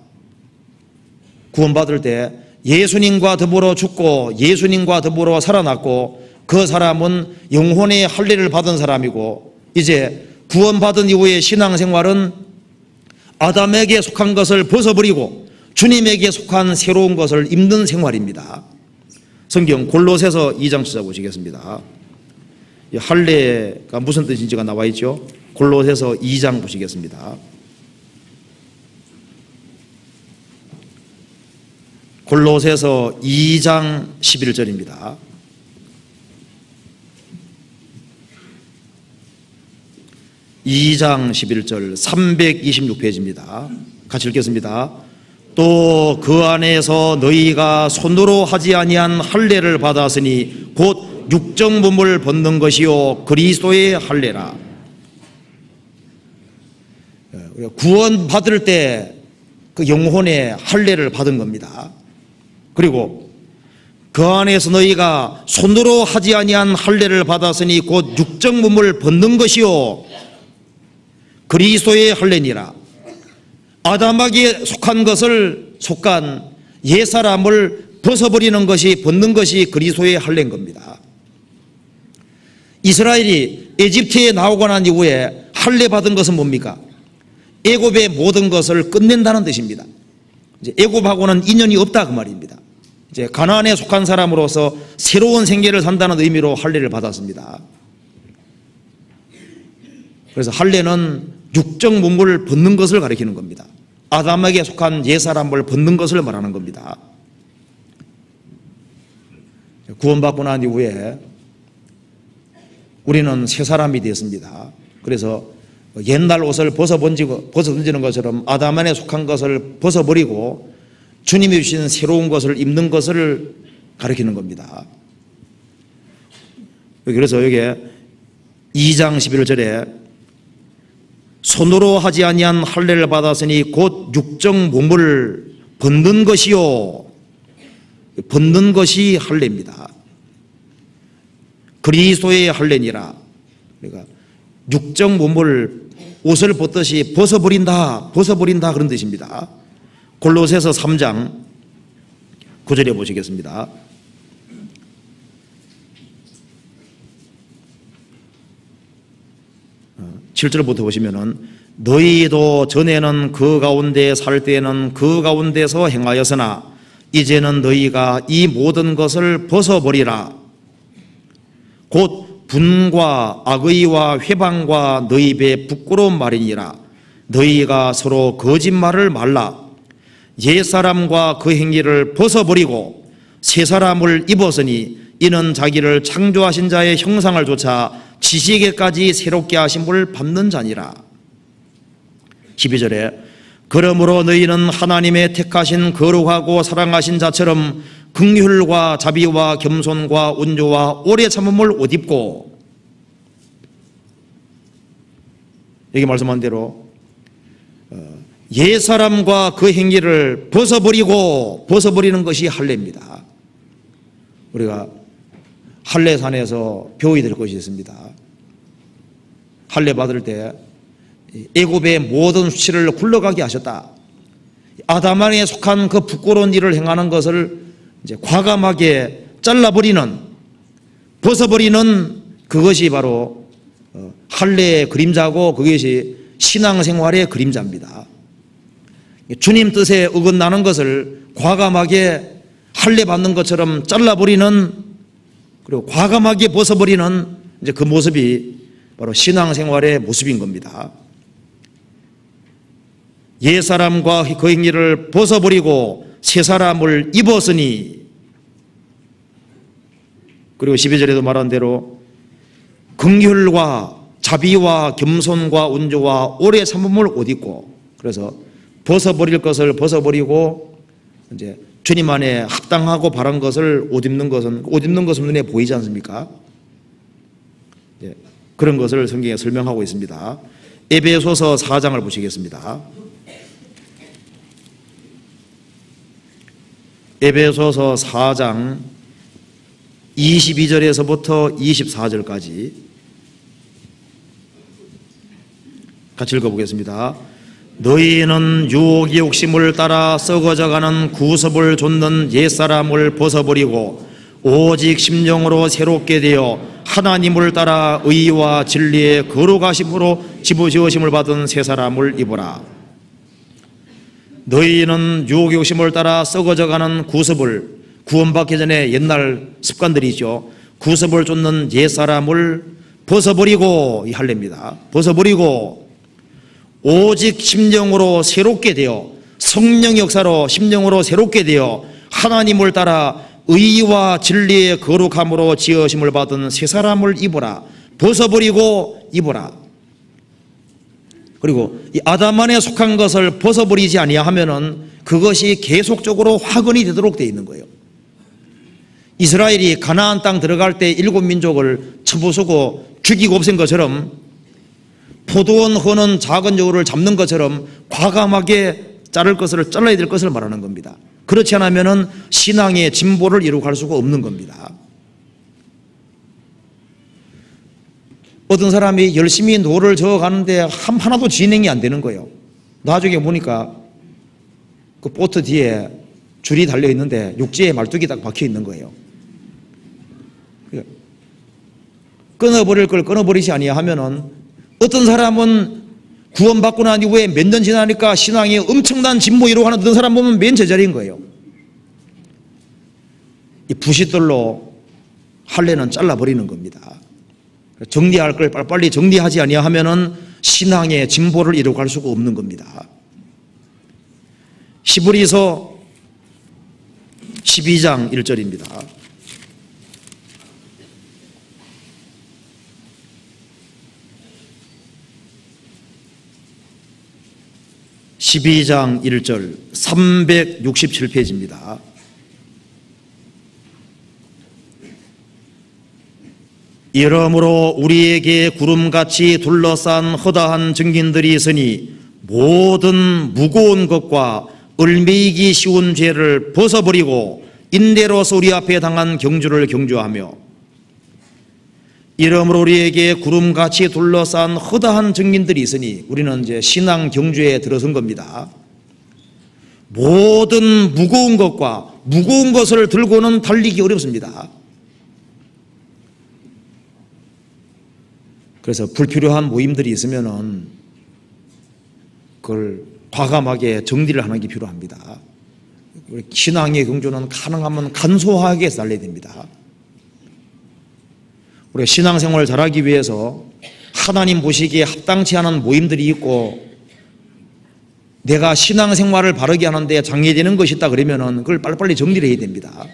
구원받을 때 예수님과 더불어 죽고 예수님과 더불어 살아났고 그 사람은 영혼의 할례를 받은 사람이고 이제 구원받은 이후의 신앙생활은 아담에게 속한 것을 벗어버리고 주님에게 속한 새로운 것을 입는 생활입니다. 성경 골로새서 2장 찾아보시겠습니다. 할례가 무슨 뜻인지가 나와 있죠. 골로새서 2장 보시겠습니다. 골로새서 2장 11절입니다. (2장 11절) 326페이지입니다. 같이 읽겠습니다. 또 그 안에서 너희가 손으로 하지 아니한 할례를 받았으니 곧 육적 몸을 벗는 것이요 그리스도의 할례라. 구원 받을 때 그 영혼의 할례를 받은 겁니다. 그리고 그 안에서 너희가 손으로 하지 아니한 할례를 받았으니 곧 육적 몸을 벗는 것이요 그리스도의 할례니라. 아담에게 속한 것을 속한 옛사람을 벗어버리는 것이 벗는 것이 그리스도의 할례인 겁니다. 이스라엘이 에집트에 나오고 난 이후에 할례 받은 것은 뭡니까? 애굽의 모든 것을 끝낸다는 뜻입니다. 이제 애굽하고는 인연이 없다 그 말입니다. 이제 가나안에 속한 사람으로서 새로운 생계를 산다는 의미로 할례를 받았습니다. 그래서 할례는 육적 몸을 벗는 것을 가리키는 겁니다. 아담에게 속한 옛사람을 벗는 것을 말하는 겁니다. 구원받고 난 이후에 우리는 새 사람이 되었습니다. 그래서 옛날 옷을 벗어던지는 것처럼 아담 안에 속한 것을 벗어버리고 주님이 주신 새로운 것을 입는 것을 가리키는 겁니다. 그래서 여기에 2장 11절에 손으로 하지 아니한 할례를 받았으니 곧 육적 몸을 벗는 것이요. 벗는 것이 할례입니다. 그리스도의 할례니라. 그러니까 육적 몸을 옷을 벗듯이 벗어버린다 그런 뜻입니다. 골로새서 3장 9절에 보시겠습니다. (7절부터) 보시면은 너희도 전에는 그 가운데 살 때에는 그 가운데서 행하였으나 이제는 너희가 이 모든 것을 벗어버리라. 곧 분과 악의와 회방과 너희 배 부끄러운 말이니라. 너희가 서로 거짓말을 말라. 옛사람과 그 행위를 벗어버리고 새 사람을 입었으니 이는 자기를 창조하신 자의 형상을 조차 지식에까지 새롭게 하심을 받는 자니라. 12절에 그러므로 너희는 하나님의 택하신 거룩하고 사랑하신 자처럼 긍휼과 자비와 겸손과 온조와 오래 참음을 옷 입고, 여기 말씀한 대로 옛사람과 그 행위를 벗어버리는 것이 할례입니다. 우리가 할례산에서 배워야 될 것이 있습니다. 할례 받을 때 애굽의 모든 수치를 굴러가게 하셨다. 아담에 속한 그 부끄러운 일을 행하는 것을 이제 과감하게 잘라버리는, 벗어버리는 그것이 바로 할례의 그림자고, 그것이 신앙생활의 그림자입니다. 주님 뜻에 어긋나는 것을 과감하게 할례 받는 것처럼 잘라버리는, 그리고 과감하게 벗어버리는 이제 그 모습이 바로 신앙생활의 모습인 겁니다. 옛사람과 그 행위를 벗어버리고 새 사람을 입었으니, 그리고 12절에도 말한 대로 긍휼과 자비와 겸손과 온조와 오래 참음을 옷 입고, 그래서 벗어버릴 것을 벗어버리고 이제 주님 안에 합당하고 바른 것을 옷 입는 것은 눈에 보이지 않습니까? 그런 것을 성경에 설명하고 있습니다. 에베소서 4장을 보시겠습니다. 에베소서 4장 22절에서부터 24절까지 같이 읽어보겠습니다. 너희는 유혹의 욕심을 따라 썩어져가는 구습을 좇는 옛사람을 벗어버리고 오직 심령으로 새롭게 되어 하나님을 따라 의와 진리의 거룩하심으로 집어지으심을 받은 새 사람을 입으라. 너희는 유혹의 욕심을 따라 썩어져가는 구습을, 구원받기 전에 옛날 습관들이 있죠. 구습을 좇는 옛사람을 벗어버리고, 이 할례입니다. 벗어버리고 오직 심령으로 새롭게 되어, 성령 역사로 심령으로 새롭게 되어 하나님을 따라 의와 진리의 거룩함으로 지으심을 받은 새 사람을 입으라. 벗어버리고 입으라. 그리고 이 아담 안에 속한 것을 벗어버리지 아니하면은 그것이 계속적으로 화근이 되도록 되어 있는 거예요. 이스라엘이 가나안 땅 들어갈 때 7민족을 쳐부수고 죽이고 없앤 것처럼, 포도원 허는 작은 여우를 잡는 것처럼 과감하게 잘라야 될 것을 말하는 겁니다. 그렇지 않으면 신앙의 진보를 이루갈 수가 없는 겁니다. 어떤 사람이 열심히 노를 저어가는데 하나도 진행이 안 되는 거예요. 나중에 보니까 그 보트 뒤에 줄이 달려 있는데 육지에 말뚝이 딱 박혀 있는 거예요. 끊어버릴 걸 끊어버리지 아니하면은, 어떤 사람은 구원받고 난 이후에 몇 년 지나니까 신앙에 엄청난 진보 이루어가는 어떤 사람 보면 맨 제자리인 거예요. 이 부싯돌로 할례는 잘라버리는 겁니다. 정리할 걸 빨리 정리하지 아니하면은 신앙의 진보를 이루어갈 수가 없는 겁니다. 히브리서 12장 1절입니다. (12장 1절) 367페이지입니다. 이러므로 우리에게 구름같이 둘러싼 허다한 증인들이 있으니 모든 무거운 것과 얽매이기 쉬운 죄를 벗어버리고 인대로서 우리 앞에 당한 경주를 경주하며, 이러므로 우리에게 구름같이 둘러싼 허다한 증인들이 있으니, 우리는 이제 신앙 경주에 들어선 겁니다. 모든 무거운 것과, 무거운 것을 들고는 달리기 어렵습니다. 그래서 불필요한 모임들이 있으면은 그걸 과감하게 정리를 하는 게 필요합니다. 신앙의 경주는 가능하면 간소하게 살려야 됩니다. 우리가 신앙생활을 잘하기 위해서 하나님 보시기에 합당치 않은 모임들이 있고, 내가 신앙생활을 바르게 하는데 장애되는 것이 있다 그러면은 그걸 빨리빨리 정리를 해야 됩니다.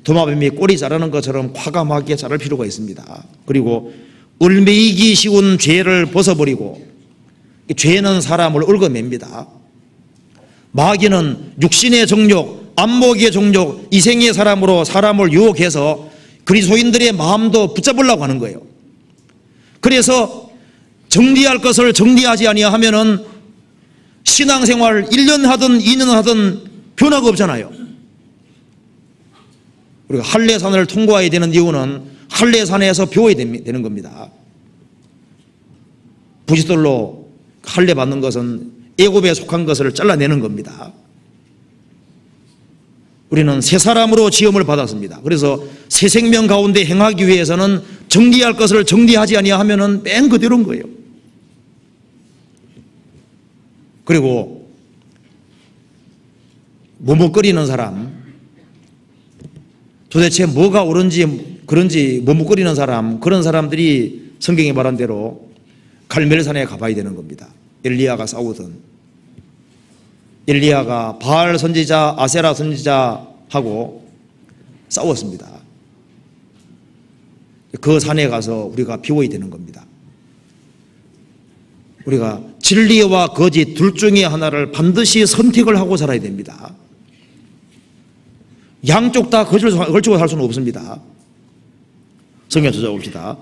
도마뱀이 꼬리 자르는 것처럼 과감하게 자를 필요가 있습니다. 그리고 울매이기 쉬운 죄를 벗어버리고, 죄는 사람을 얽어맵니다. 마귀는 육신의 정욕, 안목의 정욕, 이생의 사람으로 사람을 유혹해서 그리스도인들의 마음도 붙잡으려고 하는 거예요. 그래서 정리할 것을 정리하지 아니하면은 신앙생활 1년 하든 2년 하든 변화가 없잖아요. 우리가 할례산을 통과해야 되는 이유는 할례산에서 배워야 되는 겁니다. 부싯돌로 할례 받는 것은 애굽에 속한 것을 잘라내는 겁니다. 우리는 새 사람으로 지음을 받았습니다. 그래서 새 생명 가운데 행하기 위해서는 정리할 것을 정리하지 아니하면은 맨 그대로인 거예요. 그리고 머뭇거리는 사람, 도대체 뭐가 옳은지 그런지 머뭇거리는 사람, 그런 사람들이 성경이 말한 대로 갈멜산에 가봐야 되는 겁니다. 엘리야가 싸우던, 엘리야가 바알 선지자, 아세라 선지자하고 싸웠습니다. 그 산에 가서 우리가 비워야 되는 겁니다. 우리가 진리와 거짓 둘 중에 하나를 반드시 선택을 하고 살아야 됩니다. 양쪽 다 걸치고 살 수는 없습니다. 성경 찾아봅시다.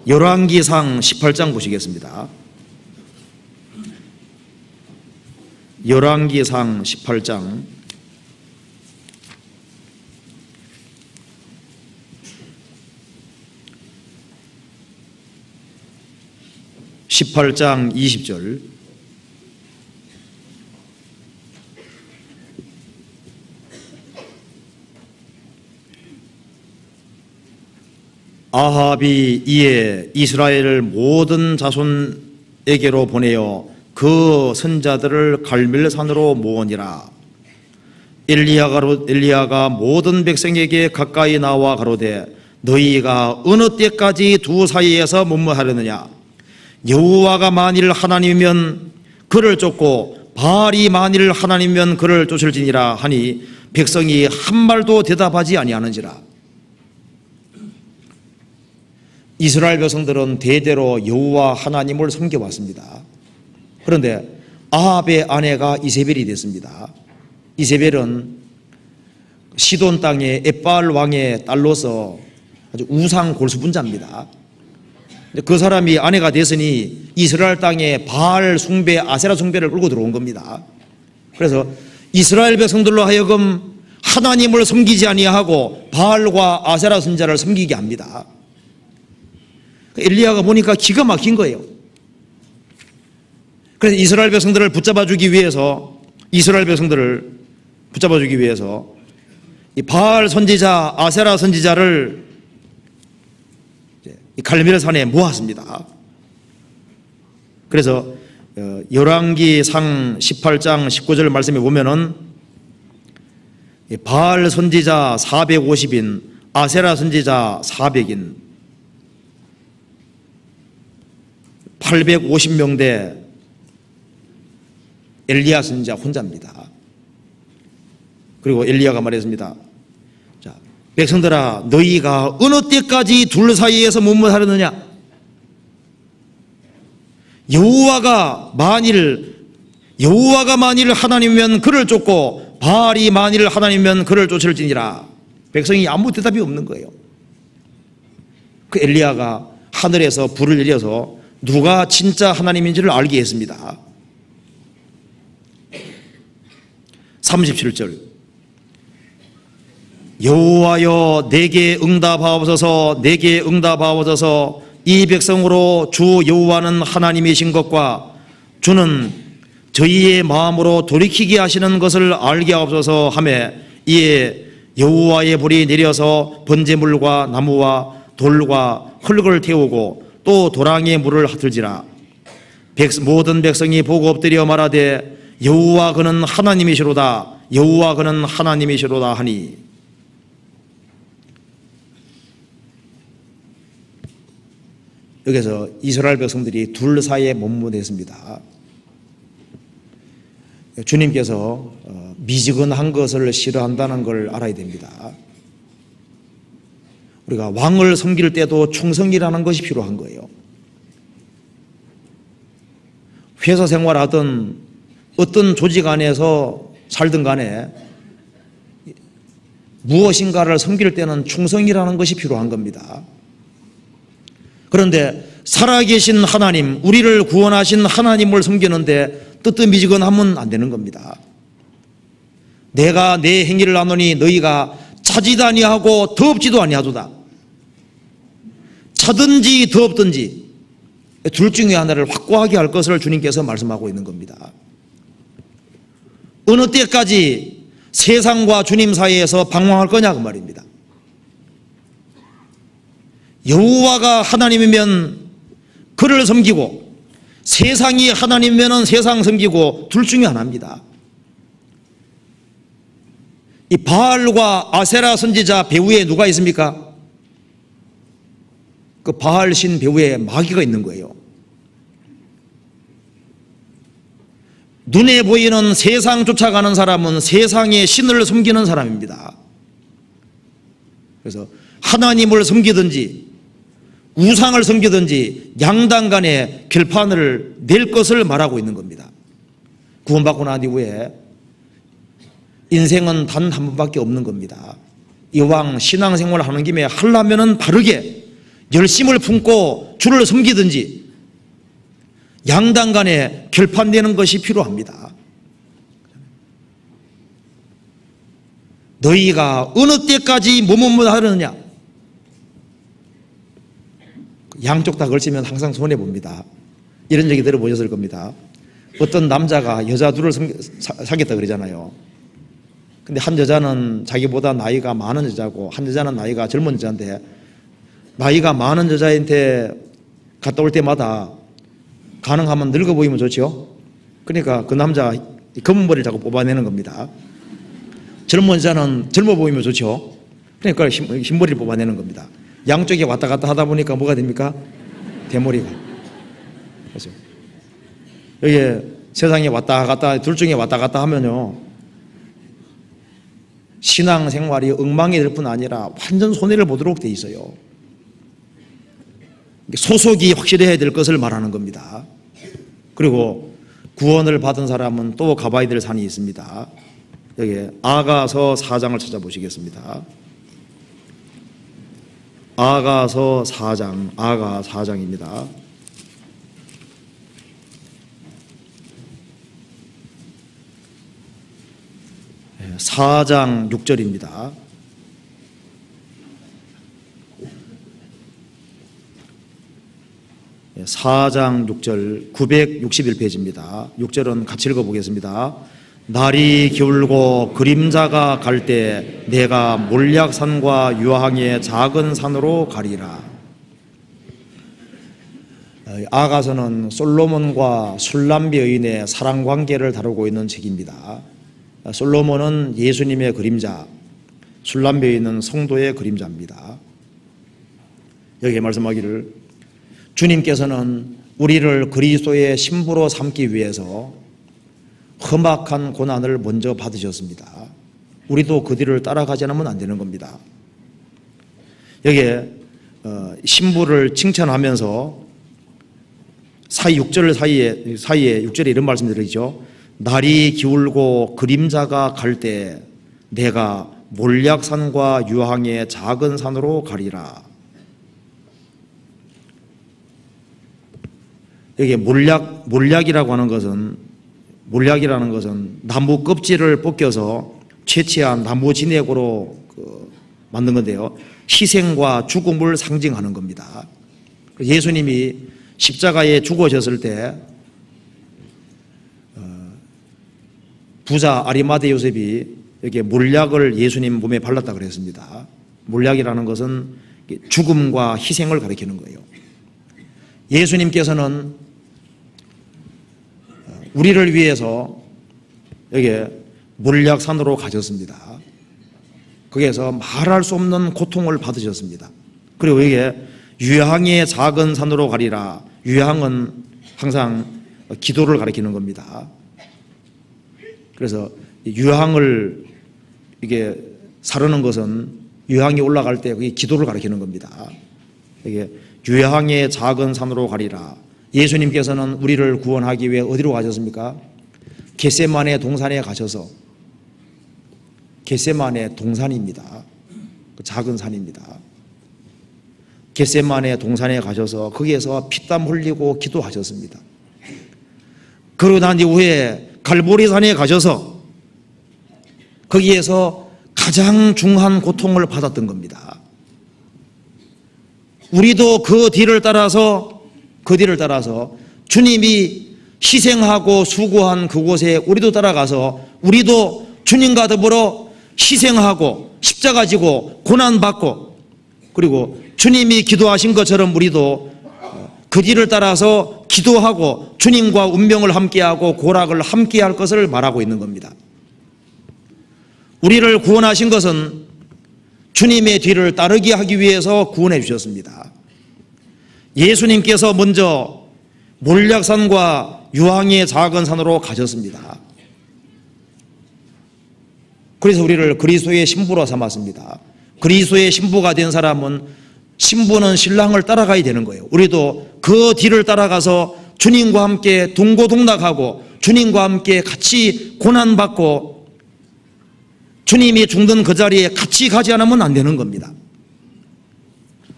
열왕기상 18장 보시겠습니다. 열왕기상 18장 20절. 아합이 이에 이스라엘 모든 자손에게로 보내어 그 선자들을 갈멜산으로 모으니라. 엘리야가 모든 백성에게 가까이 나와 가로되 너희가 어느 때까지 두 사이에서 문무하려느냐. 여호와가 만일 하나님이면 그를 쫓고 바알이 만일 하나님이면 그를 쫓을지니라 하니 백성이 한 말도 대답하지 아니하는지라. 이스라엘 백성들은 대대로 여호와 하나님을 섬겨왔습니다. 그런데 아합의 아내가 이세벨이 됐습니다. 이세벨은 시돈 땅의 엣바알 왕의 딸로서 아주 우상 골수분자입니다. 그 사람이 아내가 됐으니 이스라엘 땅에 바알 숭배, 아세라 숭배를 끌고 들어온 겁니다. 그래서 이스라엘 백성들로 하여금 하나님을 섬기지 아니하고 바알과 아세라 선자를 섬기게 합니다. 엘리야가 보니까 기가 막힌 거예요. 그래서 이스라엘 백성들을 붙잡아주기 위해서 이 바알 선지자, 아세라 선지자를 갈멜산에 모았습니다. 그래서 열왕기상 18장 19절 말씀에 보면은 바알 선지자 450인, 아세라 선지자 400인, 850명대 엘리야 선지자 혼자입니다. 그리고 엘리야가 말했습니다. 자, 백성들아, 너희가 어느 때까지 둘 사이에서 문무하려느냐? 여호와가 만일 하나님이면 그를 쫓고 바알이 만일 하나님이면 그를 쫓을지니라. 백성이 아무 대답이 없는 거예요. 그 엘리야가 하늘에서 불을 내려서 누가 진짜 하나님인지를 알게 했습니다. 37절. 여호와여 내게 응답하옵소서, 내게 응답하옵소서. 이 백성으로 주 여호와는 하나님이신 것과 주는 저희의 마음으로 돌이키게 하시는 것을 알게 하옵소서 하며 이에 여호와의 불이 내려서 번제물과 나무와 돌과 흙을 태우고 또 도랑에 물을 핫을지라. 모든 백성이 보고 엎드려 말하되 여호와 그는 하나님이시로다, 여호와 그는 하나님이시로다 하니. 여기서 이스라엘 백성들이 둘 사이에 못무댔습니다. 주님께서 미지근한 것을 싫어한다는 걸 알아야 됩니다. 우리가 왕을 섬길 때도 충성이라는 것이 필요한 거예요. 회사 생활하든 어떤 조직 안에서 살든 간에 무엇인가를 섬길 때는 충성이라는 것이 필요한 겁니다. 그런데 살아계신 하나님, 우리를 구원하신 하나님을 섬기는데 뜨뜻미지근하면 안 되는 겁니다. 내가 내 행위를 하노니 너희가 차지도 아니하고 더럽지도 아니하도다. 차든지 더럽든지 둘 중에 하나를 확고하게 할 것을 주님께서 말씀하고 있는 겁니다. 어느 때까지 세상과 주님 사이에서 방황할 거냐 그 말입니다. 여호와가 하나님이면 그를 섬기고 세상이 하나님이면 세상 섬기고 둘 중에 하나입니다. 이 바알과 아세라 선지자 배후에 누가 있습니까? 그 바알 신 배후에 마귀가 있는 거예요. 눈에 보이는 세상 쫓아가는 사람은 세상의 신을 섬기는 사람입니다. 그래서 하나님을 섬기든지 우상을 섬기든지 양당 간에 결판을 낼 것을 말하고 있는 겁니다. 구원받고 난 이후에 인생은 단 한 번밖에 없는 겁니다. 이왕 신앙생활을 하는 김에 하려면은 바르게 열심을 품고 주를 섬기든지 양당 간에 결판내는 것이 필요합니다. 너희가 어느 때까지 뭐뭐하느냐, 양쪽 다 걸치면 항상 손해봅니다. 이런 얘기 들어보셨을 겁니다. 어떤 남자가 여자 둘을 사귀었다 그러잖아요. 근데 한 여자는 자기보다 나이가 많은 여자고 한 여자는 나이가 젊은 여자인데 나이가 많은 여자한테 갔다 올 때마다 가능하면 늙어 보이면 좋죠. 그러니까 그 남자 검은 머리를 자꾸 뽑아내는 겁니다. 젊은 여자는 젊어 보이면 좋죠. 그러니까 흰 머리를 뽑아내는 겁니다. 양쪽에 왔다 갔다 하다 보니까 뭐가 됩니까? 대머리가. 그렇죠. 여기 세상에 왔다 갔다 둘 중에 왔다 갔다 하면요 신앙생활이 엉망이 될 뿐 아니라 완전 손해를 보도록 돼 있어요. 소속이 확실해야 될 것을 말하는 겁니다. 그리고 구원을 받은 사람은 또 가봐야 될 산이 있습니다. 여기 아가서 4장을 찾아보시겠습니다. 아가서 4장, 아가 4장입니다. 4장 6절입니다. 4장 6절 961페이지입니다. 6절은 같이 읽어보겠습니다. 날이 기울고 그림자가 갈 때 내가 몰약산과 유황의 작은 산으로 가리라. 아가서는 솔로몬과 술람비 여인의 사랑관계를 다루고 있는 책입니다. 솔로몬은 예수님의 그림자, 술람비 여인은 성도의 그림자입니다. 여기에 말씀하기를 주님께서는 우리를 그리스도의 신부로 삼기 위해서 험악한 고난을 먼저 받으셨습니다. 우리도 그 뒤를 따라가지 않으면 안 되는 겁니다. 여기에 신부를 칭찬하면서 6절 사이에 6절에 이런 말씀이 들어있죠. 날이 기울고 그림자가 갈 때 내가 몰약산과 유황의 작은 산으로 가리라. 여기 몰약이라고 하는 것은 몰약이라는 것은 나무 껍질을 벗겨서 채취한 나무 진액으로 만든 건데요. 희생과 죽음을 상징하는 겁니다. 예수님이 십자가에 죽으셨을 때 부자 아리마대 요셉이 여기에 몰약을 예수님 몸에 발랐다 그랬습니다. 몰약이라는 것은 죽음과 희생을 가리키는 거예요. 예수님께서는 우리를 위해서 여기에 몰약산으로 가셨습니다. 거기에서 말할 수 없는 고통을 받으셨습니다. 그리고 여기에 유향의 작은 산으로 가리라. 유향은 항상 기도를 가리키는 겁니다. 그래서 유향을 이게 사르는 것은 유향이 올라갈 때 그게 기도를 가리키는 겁니다. 이게 유향의 작은 산으로 가리라. 예수님께서는 우리를 구원하기 위해 어디로 가셨습니까? 겟세마네 동산에 가셔서, 겟세마네 동산입니다. 그 작은 산입니다. 겟세마네 동산에 가셔서 거기에서 피땀 흘리고 기도하셨습니다. 그러고 난 이후에 갈보리산에 가셔서 거기에서 가장 중한 고통을 받았던 겁니다. 우리도 그 뒤를 따라서 주님이 희생하고 수고한 그곳에 우리도 따라가서 우리도 주님과 더불어 희생하고 십자가 지고 고난받고, 그리고 주님이 기도하신 것처럼 우리도 그 뒤를 따라서 기도하고 주님과 운명을 함께하고 고락을 함께할 것을 말하고 있는 겁니다. 우리를 구원하신 것은 주님의 뒤를 따르게 하기 위해서 구원해 주셨습니다. 예수님께서 먼저 몰약산과 유황의 작은 산으로 가셨습니다. 그래서 우리를 그리스도의 신부로 삼았습니다. 그리스도의 신부가 된 사람은, 신부는 신랑을 따라가야 되는 거예요. 우리도 그 뒤를 따라가서 주님과 함께 동고동락하고 주님과 함께 같이 고난받고 주님이 죽는 그 자리에 같이 가지 않으면 안 되는 겁니다.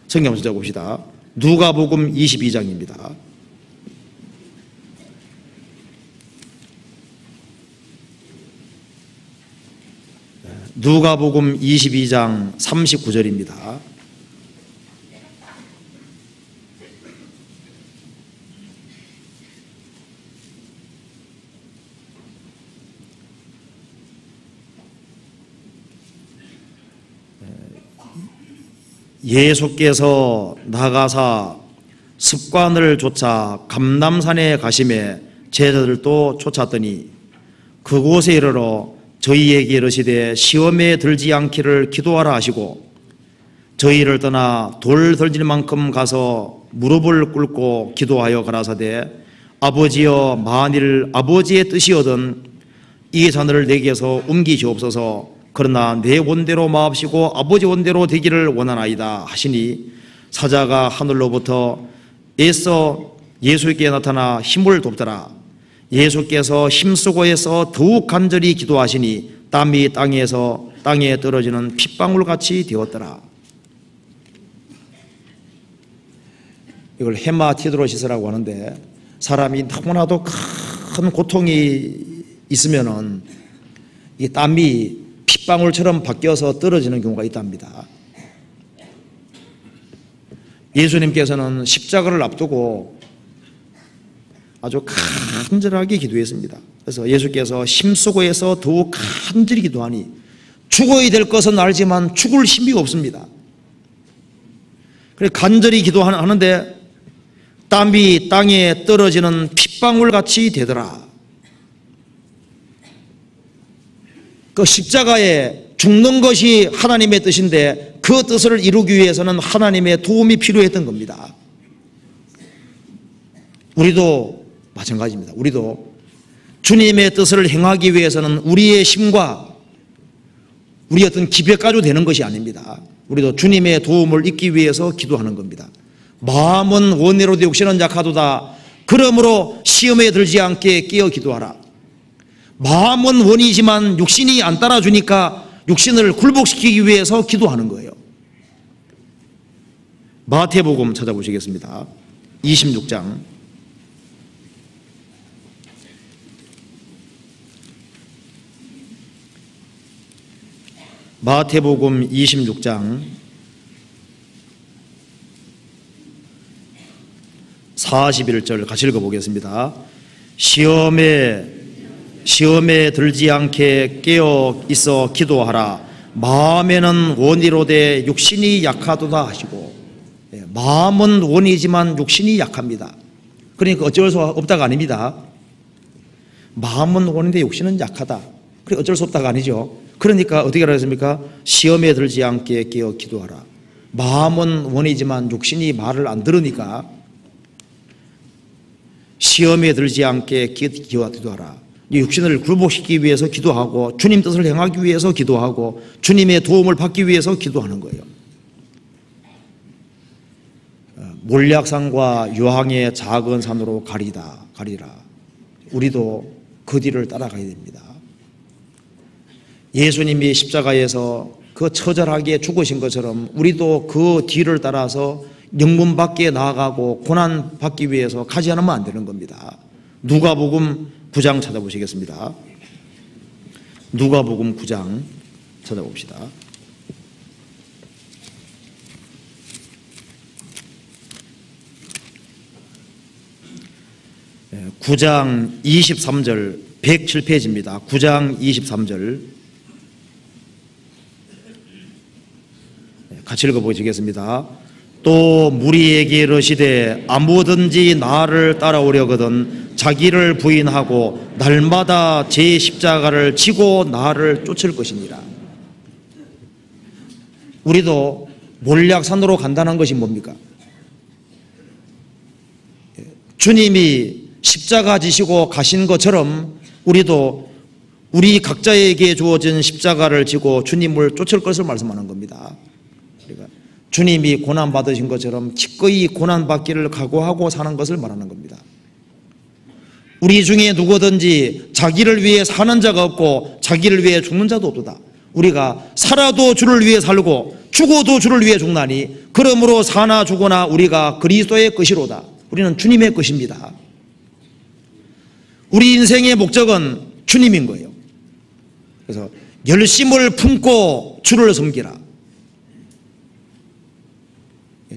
성경 찾아 봅시다. 누가복음 22장입니다. 누가복음 22장 39절입니다. 예수께서 나가사 습관을 쫓아 감람산에 가심에 제자들도 쫓았더니 그곳에 이르러 저희에게 이르시되 시험에 들지 않기를 기도하라 하시고 저희를 떠나 돌 던질 만큼 가서 무릎을 꿇고 기도하여 가라사대 아버지여 만일 아버지의 뜻이거든 이 잔을 내게서 옮기시옵소서. 그러나 내 원대로 마옵시고 아버지 원대로 되기를 원하나이다 하시니 사자가 하늘로부터 애써 예수께 나타나 힘을 돕더라. 예수께서 힘쓰고 해서 더욱 간절히 기도하시니 땀이 땅에 떨어지는 핏방울같이 되었더라. 이걸 헤마티드로시스라고 하는데, 사람이 너무나도 큰 고통이 있으면은 이 땀이 핏방울처럼 바뀌어서 떨어지는 경우가 있답니다. 예수님께서는 십자가를 앞두고 아주 간절하게 기도했습니다. 그래서 예수께서 힘쓰고 해서 더욱 간절히 기도하니 죽어야 될 것은 알지만 죽을 힘이 없습니다. 그래서 간절히 기도하는데 땀이 땅에 떨어지는 핏방울같이 되더라. 그 십자가에 죽는 것이 하나님의 뜻인데 그 뜻을 이루기 위해서는 하나님의 도움이 필요했던 겁니다. 우리도 마찬가지입니다. 우리도 주님의 뜻을 행하기 위해서는 우리의 힘과 우리 어떤 기백 가지고 되는 것이 아닙니다. 우리도 주님의 도움을 잊기 위해서 기도하는 겁니다. 마음은 원내로 되 육신은 약하도다. 그러므로 시험에 들지 않게 깨어 기도하라. 마음은 원이지만 육신이 안 따라주니까 육신을 굴복시키기 위해서 기도하는 거예요. 마태복음 찾아보시겠습니다. 26장 마태복음 26장 41절 같이 읽어보겠습니다. 시험에 들지 않게 깨어 있어 기도하라. 마음에는 원이로되 육신이 약하도다 하시고, 마음은 원이지만 육신이 약합니다. 그러니까 어쩔 수 없다가 아닙니다. 마음은 원인데 육신은 약하다. 그래 어쩔 수 없다가 아니죠. 그러니까 어떻게 하라 했습니까? 시험에 들지 않게 깨어 기도하라. 마음은 원이지만 육신이 말을 안 들으니까 시험에 들지 않게 기도하라. 육신을 굴복시키기 위해서 기도하고 주님 뜻을 행하기 위해서 기도하고 주님의 도움을 받기 위해서 기도하는 거예요. 몰약산과 유황의 작은 산으로 가리라. 우리도 그 뒤를 따라가야 됩니다. 예수님이 십자가에서 그 처절하게 죽으신 것처럼 우리도 그 뒤를 따라서 영문 밖에 나아가고 고난 받기 위해서 가지 않으면 안 되는 겁니다. 누가복음 9장 찾아보시겠습니다. 누가복음 9장 찾아봅시다. 9장 23절 107페이지입니다. 9장 23절 같이 읽어보시겠습니다. 또 무리에게 이르시되 아무든지 나를 따라오려거든 자기를 부인하고 날마다 제 십자가를 지고 나를 쫓을 것이니라. 우리도 몰약산으로 간다는 것이 뭡니까? 주님이 십자가 지시고 가신 것처럼 우리도 우리 각자에게 주어진 십자가를 지고 주님을 쫓을 것을 말씀하는 겁니다. 그러니까 주님이 고난받으신 것처럼 기꺼이 고난받기를 각오하고 사는 것을 말하는 겁니다. 우리 중에 누구든지 자기를 위해 사는 자가 없고 자기를 위해 죽는 자도 없도다. 우리가 살아도 주를 위해 살고 죽어도 주를 위해 죽나니 그러므로 사나 죽으나 우리가 그리스도의 것이로다. 우리는 주님의 것입니다. 우리 인생의 목적은 주님인 거예요. 그래서 열심을 품고 주를 섬기라.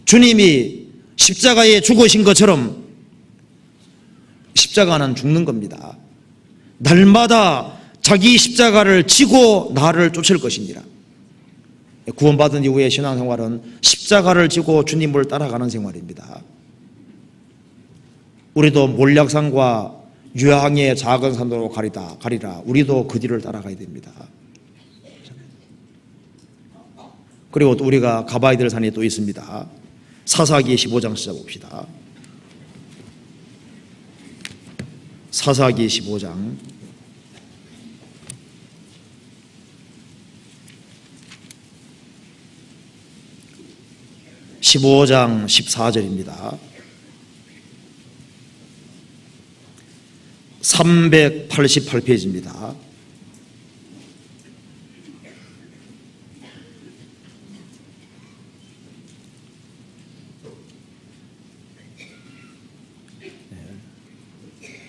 주님이 십자가에 죽으신 것처럼 십자가는 죽는 겁니다. 날마다 자기 십자가를 지고 나를 쫓을 것이니라. 구원받은 이후의 신앙생활은 십자가를 지고 주님을 따라가는 생활입니다. 우리도 몰약산과 유황의 작은 산으로 가리라. 우리도 그 뒤를 따라가야 됩니다. 그리고 또 우리가 가봐야 될 산이 또 있습니다. 사사기 15장 찾아봅시다. 사사기 15장 14절입니다. 388페이지입니다.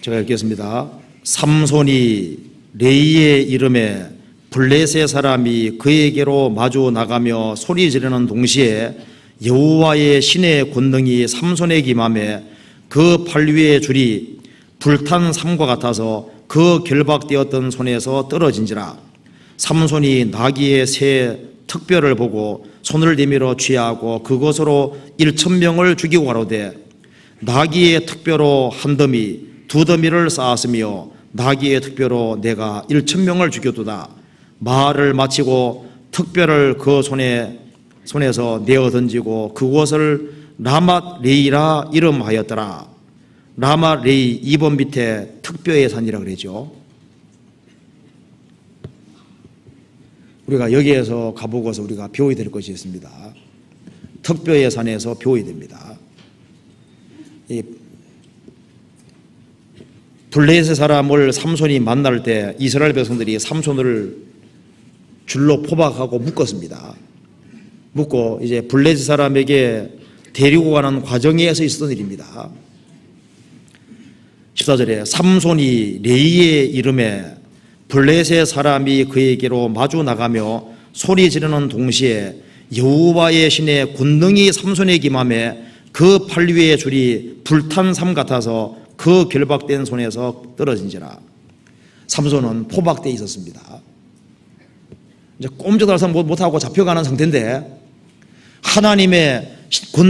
제가 읽겠습니다. 삼손이 레이의 이름에 블레셋 사람이 그에게로 마주 나가며 소리 지르는 동시에 여호와의 신의 권능이 삼손에게 임하매 그 팔 위의 줄이 불탄 삼과 같아서 그 결박되었던 손에서 떨어진지라. 삼손이 나귀의 새 특별을 보고 손을 내밀어 취하고 그것으로 1,000명을 죽이고 가로되 나귀의 특별로 한 더미 두 더미를 쌓았으며 나귀의 특별로 내가 1,000명을 죽였도다. 말을 마치고 특별을 그 손에서 내어 던지고 그곳을 라맛 레이라 이름하였더라. 라맛 레이 2번 밑에 특별의 산이라 그러죠. 우리가 여기에서 가보고서 우리가 배워야 될 것이 있습니다. 특별의 산에서 배워야 됩니다. 이 블레셋 사람을 삼손이 만날 때 이스라엘 백성들이 삼손을 줄로 포박하고 묶었습니다. 묶고 이제 블레셋 사람에게 데리고 가는 과정에서 있었던 일입니다. 14절에 삼손이 레이의 이름에 블레셋 사람이 그에게로 마주 나가며 소리 지르는 동시에 여호와의 신의 권능이 삼손에게 임하매 그 팔 위의 줄이 불탄 삼 같아서 그 결박된 손에서 떨어진지라. 삼손은 포박되어 있었습니다. 이제 꼼짝달싹 못하고 잡혀가는 상태인데 하나님의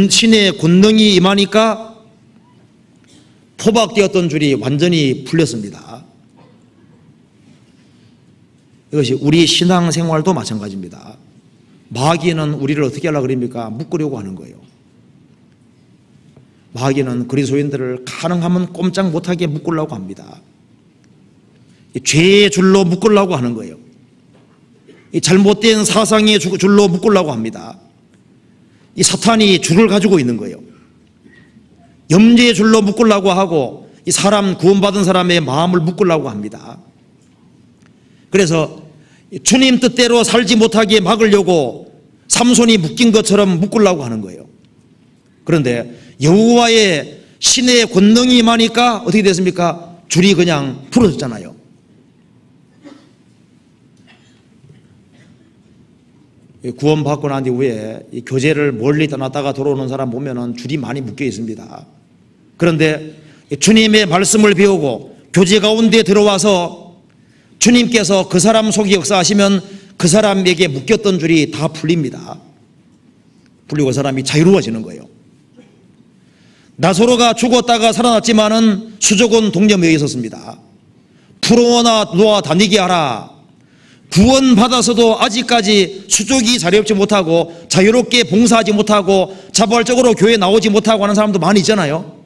신의 권능이 임하니까 포박되었던 줄이 완전히 풀렸습니다. 이것이 우리 신앙생활도 마찬가지입니다. 마귀는 우리를 어떻게 하려고 그럽니까? 묶으려고 하는 거예요. 마귀는 그리스도인들을 가능하면 꼼짝 못하게 묶으려고 합니다. 죄의 줄로 묶으려고 하는 거예요. 이 잘못된 사상의 줄로 묶으려고 합니다. 이 사탄이 줄을 가지고 있는 거예요. 염려의 줄로 묶으려고 하고 이 사람 구원받은 사람의 마음을 묶으려고 합니다. 그래서 주님 뜻대로 살지 못하게 막으려고 삼손이 묶인 것처럼 묶으려고 하는 거예요. 그런데 여호와의 신의 권능이 임하니까 어떻게 됐습니까? 줄이 그냥 풀어졌잖아요. 구원받고 난 이후에 이 교제를 멀리 떠났다가 돌아오는 사람 보면은 줄이 많이 묶여 있습니다. 그런데 주님의 말씀을 배우고 교제 가운데 들어와서 주님께서 그 사람 속에 역사하시면 그 사람에게 묶였던 줄이 다 풀립니다. 풀리고 사람이 자유로워지는 거예요. 나사로가 죽었다가 살아났지만은 수족은 동점에 있었습니다. 풀어놓아 놓아 다니게 하라. 구원받아서도 아직까지 수족이 자유롭지 못하고 자유롭게 봉사하지 못하고 자발적으로 교회에 나오지 못하고 하는 사람도 많이 있잖아요.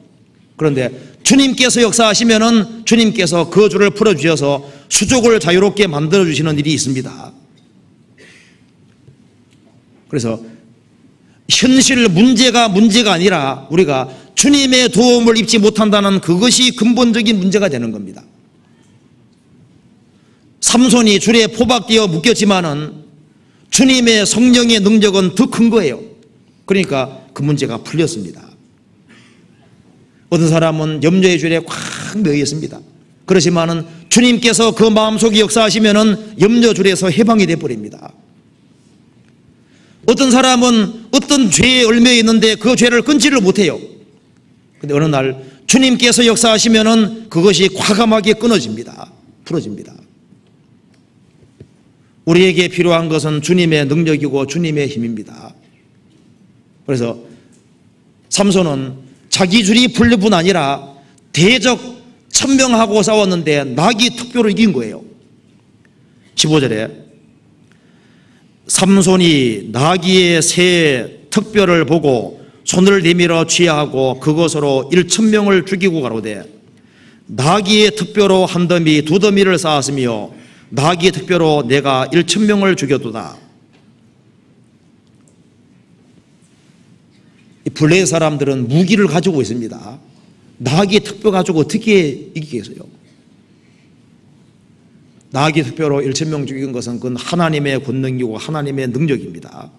그런데 주님께서 역사하시면은 주님께서 그 줄을 풀어주셔서 수족을 자유롭게 만들어주시는 일이 있습니다. 그래서 현실 문제가 아니라 우리가 주님의 도움을 입지 못한다는 그것이 근본적인 문제가 되는 겁니다. 삼손이 줄에 포박되어 묶였지만은 주님의 성령의 능력은 더 큰 거예요. 그러니까 그 문제가 풀렸습니다. 어떤 사람은 염려의 줄에 꽉 매여 있습니다. 그렇지만은 주님께서 그 마음속에 역사하시면은 염려 줄에서 해방이 돼 버립니다. 어떤 사람은 어떤 죄에 얽매여 있는데 그 죄를 끊지를 못해요. 근데 어느 날 주님께서 역사하시면은 그것이 과감하게 끊어집니다. 풀어집니다. 우리에게 필요한 것은 주님의 능력이고 주님의 힘입니다. 그래서 삼손은 자기 줄이 풀릴 뿐 아니라 대적 1000명하고 싸웠는데 낙이 특별로 이긴 거예요. 15절에 삼손이 나귀의 새 특별을 보고 손을 내밀어 취하고 그것으로 1000명을 죽이고 가로되 나귀의 특별로 한 더미 두 더미를 쌓았으며 나귀의 특별로 내가 1000명을 죽였도다. 이 블레셋 사람들은 무기를 가지고 있습니다. 나귀의 특별 가지고 어떻게 이기겠어요? 나귀의 특별로 1000명 죽인 것은 그건 하나님의 권능이고 하나님의 능력입니다.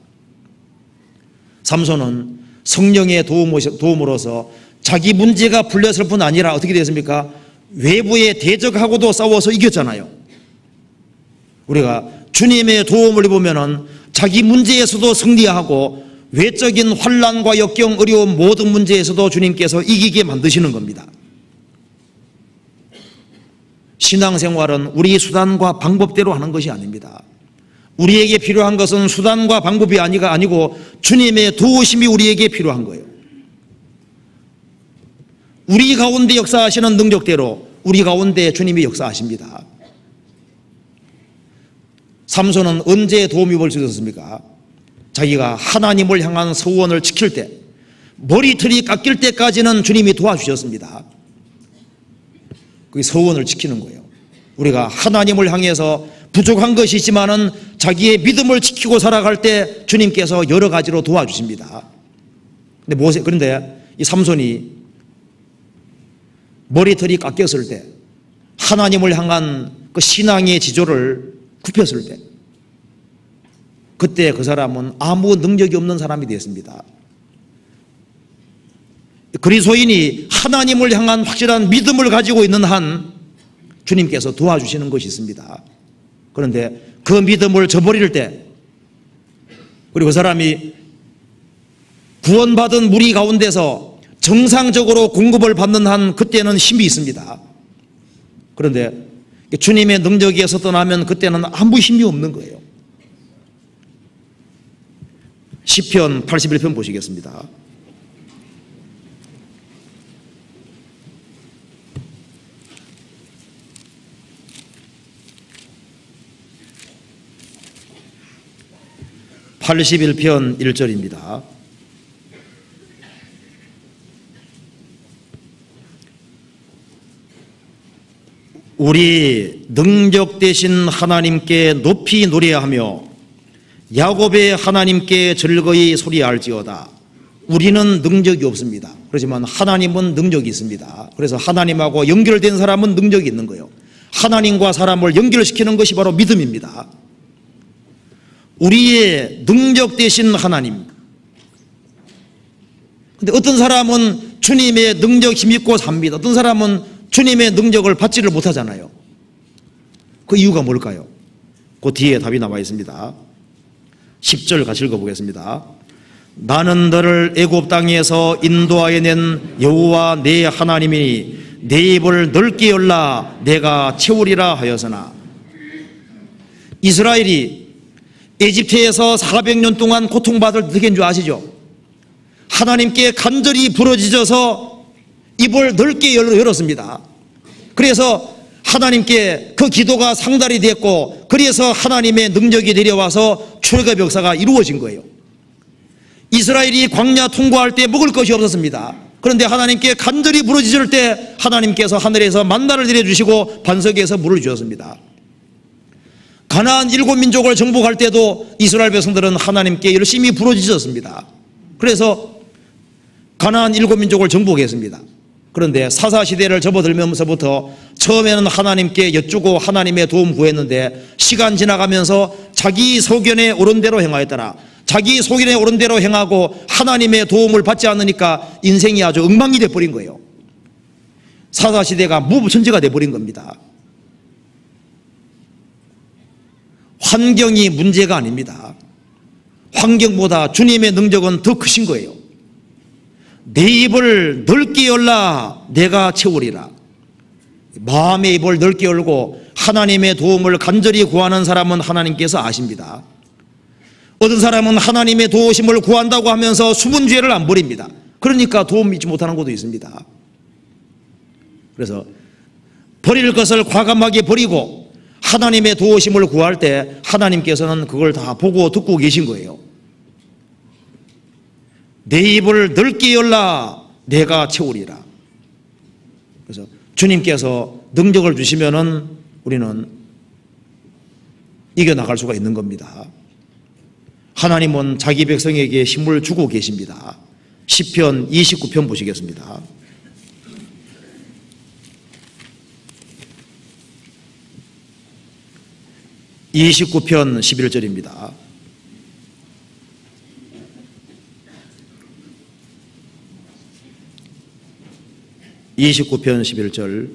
삼손은 성령의 도움으로서 자기 문제가 풀렸을 뿐 아니라 어떻게 됐습니까? 외부의 대적하고도 싸워서 이겼잖아요. 우리가 주님의 도움을 입으면은 자기 문제에서도 승리하고 외적인 환난과 역경, 어려움 모든 문제에서도 주님께서 이기게 만드시는 겁니다. 신앙생활은 우리 수단과 방법대로 하는 것이 아닙니다. 우리에게 필요한 것은 수단과 방법이 아니고 주님의 도우심이 우리에게 필요한 거예요. 우리 가운데 역사하시는 능력대로 우리 가운데 주님이 역사하십니다. 삼손은 언제 도움이 볼 수 있었습니까? 자기가 하나님을 향한 서원을 지킬 때, 머리털이 깎일 때까지는 주님이 도와주셨습니다. 그게 서원을 지키는 거예요. 우리가 하나님을 향해서 부족한 것이 있지만은 자기의 믿음을 지키고 살아갈 때 주님께서 여러 가지로 도와주십니다. 그런데 이 삼손이 머리털이 깎였을 때, 하나님을 향한 그 신앙의 지조를 굽혔을 때, 그때 그 사람은 아무 능력이 없는 사람이 되었습니다. 그리스도인이 하나님을 향한 확실한 믿음을 가지고 있는 한 주님께서 도와주시는 것이 있습니다. 그런데 그 믿음을 저버릴 때, 그리고 그 사람이 구원받은 무리 가운데서 정상적으로 공급을 받는 한 그때는 힘이 있습니다. 그런데 주님의 능력에서 떠나면 그때는 아무 힘이 없는 거예요. 시편 81편 보시겠습니다. (81편) 1절입니다. 우리 능력 되신 하나님께 높이 노래하며 야곱의 하나님께 즐거이 소리할지어다. 우리는 능력이 없습니다. 그렇지만 하나님은 능력이 있습니다. 그래서 하나님하고 연결된 사람은 능력이 있는 거예요. 하나님과 사람을 연결시키는 것이 바로 믿음입니다. 우리의 능력 되신 하나님. 근데 어떤 사람은 주님의 능력 힘입고 삽니다. 어떤 사람은 주님의 능력을 받지를 못하잖아요. 그 이유가 뭘까요? 그 뒤에 답이 나와 있습니다. 10절 같이 읽어보겠습니다. 나는 너를 애굽 땅에서 인도하여 낸 여호와 내 하나님이니 내 입을 넓게 열라 내가 채우리라 하였으나. 이스라엘이 에집트에서 400년 동안 고통받을 어떻게 한 줄 아시죠? 하나님께 간절히 부르짖어서 입을 넓게 열었습니다. 그래서 하나님께 그 기도가 상달이 됐고, 그래서 하나님의 능력이 내려와서 출애굽 역사가 이루어진 거예요. 이스라엘이 광야 통과할 때 먹을 것이 없었습니다. 그런데 하나님께 간절히 부르짖을 때 하나님께서 하늘에서 만나를 내려주시고 반석에서 물을 주셨습니다. 가나안 7민족을 정복할 때도 이스라엘 백성들은 하나님께 열심히 부르짖었습니다. 그래서 가나안 7민족을 정복했습니다. 그런데 사사시대를 접어들면서부터 처음에는 하나님께 여쭈고 하나님의 도움 구했는데, 시간 지나가면서 자기 소견에 옳은 대로 행하였더라. 자기 소견에 옳은 대로 행하고 하나님의 도움을 받지 않으니까 인생이 아주 엉망이 돼버린 거예요. 사사시대가 무부천지가 돼버린 겁니다. 환경이 문제가 아닙니다. 환경보다 주님의 능력은 더 크신 거예요. 내 입을 넓게 열라 내가 채우리라. 마음의 입을 넓게 열고 하나님의 도움을 간절히 구하는 사람은 하나님께서 아십니다. 어떤 사람은 하나님의 도우심을 구한다고 하면서 숨은 죄를 안 버립니다. 그러니까 도움 잊지 못하는 것도 있습니다. 그래서 버릴 것을 과감하게 버리고 하나님의 도우심을 구할 때 하나님께서는 그걸 다 보고 듣고 계신 거예요. 내 입을 넓게 열라 내가 채우리라. 그래서 주님께서 능력을 주시면은 우리는 이겨나갈 수가 있는 겁니다. 하나님은 자기 백성에게 힘을 주고 계십니다. 시편 29편 보시겠습니다. (29편) 11절입니다. (29편) 11절.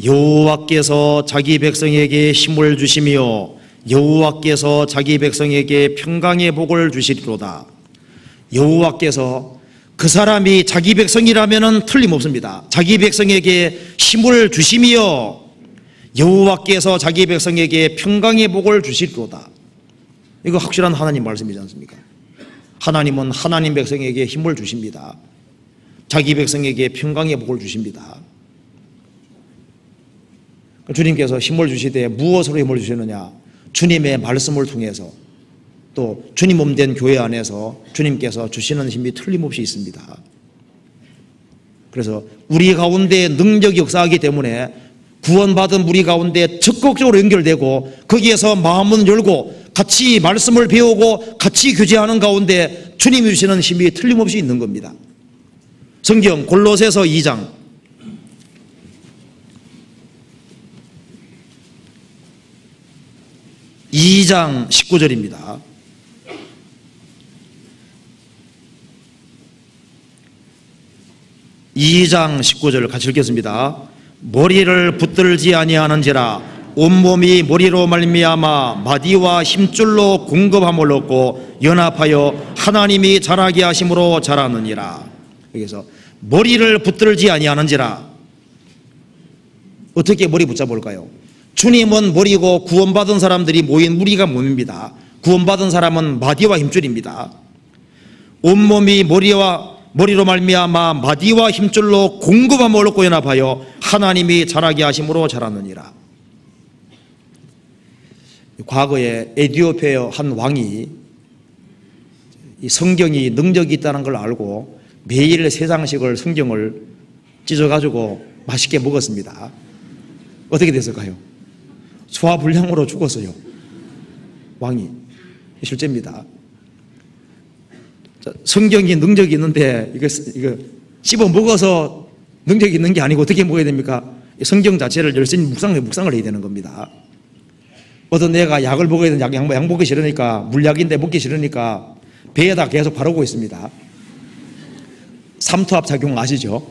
여호와께서 자기 백성에게 힘을 주시며 여호와께서 자기 백성에게 평강의 복을 주시리로다. 여호와께서, 그 사람이 자기 백성이라면 틀림없습니다. 자기 백성에게 힘을 주시며 여호와께서 자기 백성에게 평강의 복을 주시리로다. 이거 확실한 하나님 말씀이지 않습니까? 하나님은 하나님 백성에게 힘을 주십니다. 자기 백성에게 평강의 복을 주십니다. 주님께서 힘을 주시되 무엇으로 힘을 주시느냐? 주님의 말씀을 통해서, 또 주님 몸된 교회 안에서 주님께서 주시는 힘이 틀림없이 있습니다. 그래서 우리 가운데 능력이 역사하기 때문에 구원받은 우리 가운데 적극적으로 연결되고, 거기에서 마음은 열고 같이 말씀을 배우고 같이 교제하는 가운데 주님이 주시는 힘이 틀림없이 있는 겁니다. 성경 골로새서 2장 19절입니다. (2장 19절) 같이 읽겠습니다. 머리를 붙들지 아니하는지라 온몸이 머리로 말미암아 마디와 힘줄로 공급함을 얻고 연합하여 하나님이 자라게 하심으로 자라느니라. 여기서 머리를 붙들지 아니하는지라. 어떻게 머리 붙잡을까요? 주님은 머리고 구원받은 사람들이 모인 무리가 몸입니다. 구원받은 사람은 마디와 힘줄입니다. 온몸이 머리로 말미암아 마디와 힘줄로 공급함을 얻고 연합하여 하나님이 자라게 하심으로 자라느니라. 과거에 에티오피아 한 왕이 이 성경이 능력이 있다는 걸 알고 매일 3장씩을 성경을 찢어가지고 맛있게 먹었습니다. 어떻게 됐을까요? 소화불량으로 죽었어요. 왕이. 실제입니다. 성경이 능력이 있는데 이거 씹어 먹어서 능력이 있는 게 아니고 어떻게 먹어야 됩니까? 성경 자체를 열심히 묵상을 해야 되는 겁니다. 어떤 애가 약을 먹어야 되는 약 먹기 싫으니까, 물약인데 먹기 싫으니까 배에다 계속 바르고 있습니다. 삼투압 작용 아시죠?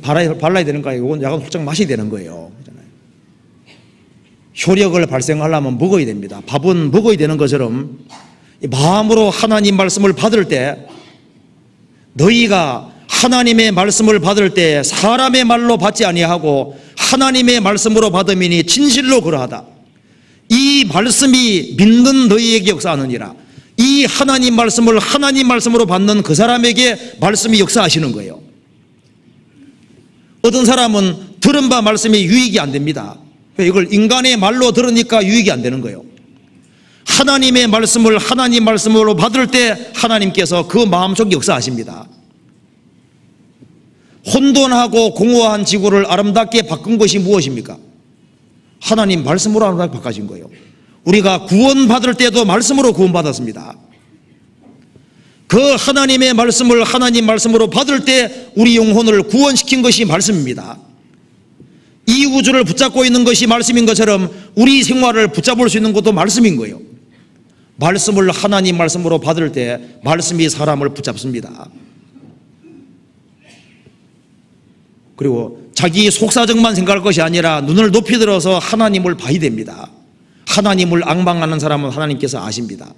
발라야 되는 거예요. 이건 약은 훌쩍 마셔야 되는 거예요. 효력을 발생하려면 먹어야 됩니다. 밥은 먹어야 되는 것처럼 마음으로 하나님 말씀을 받을 때, 너희가 하나님의 말씀을 받을 때 사람의 말로 받지 아니하고 하나님의 말씀으로 받음이니 진실로 그러하다. 이 말씀이 믿는 너희에게 역사하느니라. 이 하나님 말씀을 하나님 말씀으로 받는 그 사람에게 말씀이 역사하시는 거예요. 어떤 사람은 들은 바 말씀이 유익이 안 됩니다. 이걸 인간의 말로 들으니까 유익이 안 되는 거예요. 하나님의 말씀을 하나님 말씀으로 받을 때 하나님께서 그 마음속에 역사하십니다. 혼돈하고 공허한 지구를 아름답게 바꾼 것이 무엇입니까? 하나님 말씀으로 아름답게 바꿔진 거예요. 우리가 구원받을 때도 말씀으로 구원받았습니다. 그 하나님의 말씀을 하나님 말씀으로 받을 때 우리 영혼을 구원시킨 것이 말씀입니다. 이 우주를 붙잡고 있는 것이 말씀인 것처럼 우리 생활을 붙잡을 수 있는 것도 말씀인 거예요. 말씀을 하나님 말씀으로 받을 때 말씀이 사람을 붙잡습니다. 그리고 자기 속사정만 생각할 것이 아니라 눈을 높이 들어서 하나님을 봐야 됩니다. 하나님을 앙망하는 사람은 하나님께서 아십니다.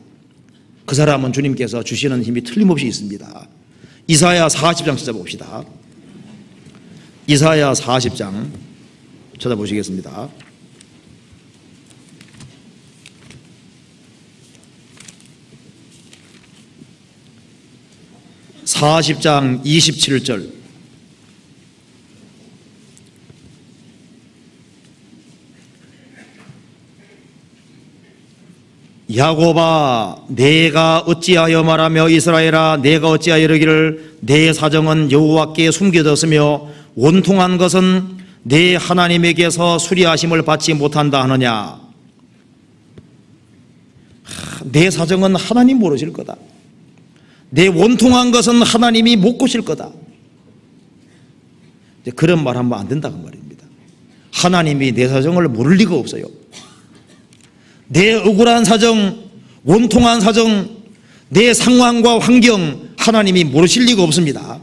그 사람은 주님께서 주시는 힘이 틀림없이 있습니다. 이사야 40장 찾아봅시다. 이사야 40장 찾아보시겠습니다. 40장 27절. 야곱아, 내가 어찌하여 말하며 이스라엘아, 내가 어찌하여 이르기를 내 사정은 여호와께 숨겨졌으며 원통한 것은 내 하나님에게서 수리하심을 받지 못한다 하느냐. 내 사정은 하나님 모르실 거다. 내 원통한 것은 하나님이 못 고칠 거다. 그런 말 하면 안 된다고 말입니다. 하나님이 내 사정을 모를 리가 없어요. 내 억울한 사정, 원통한 사정, 내 상황과 환경 하나님이 모르실 리가 없습니다.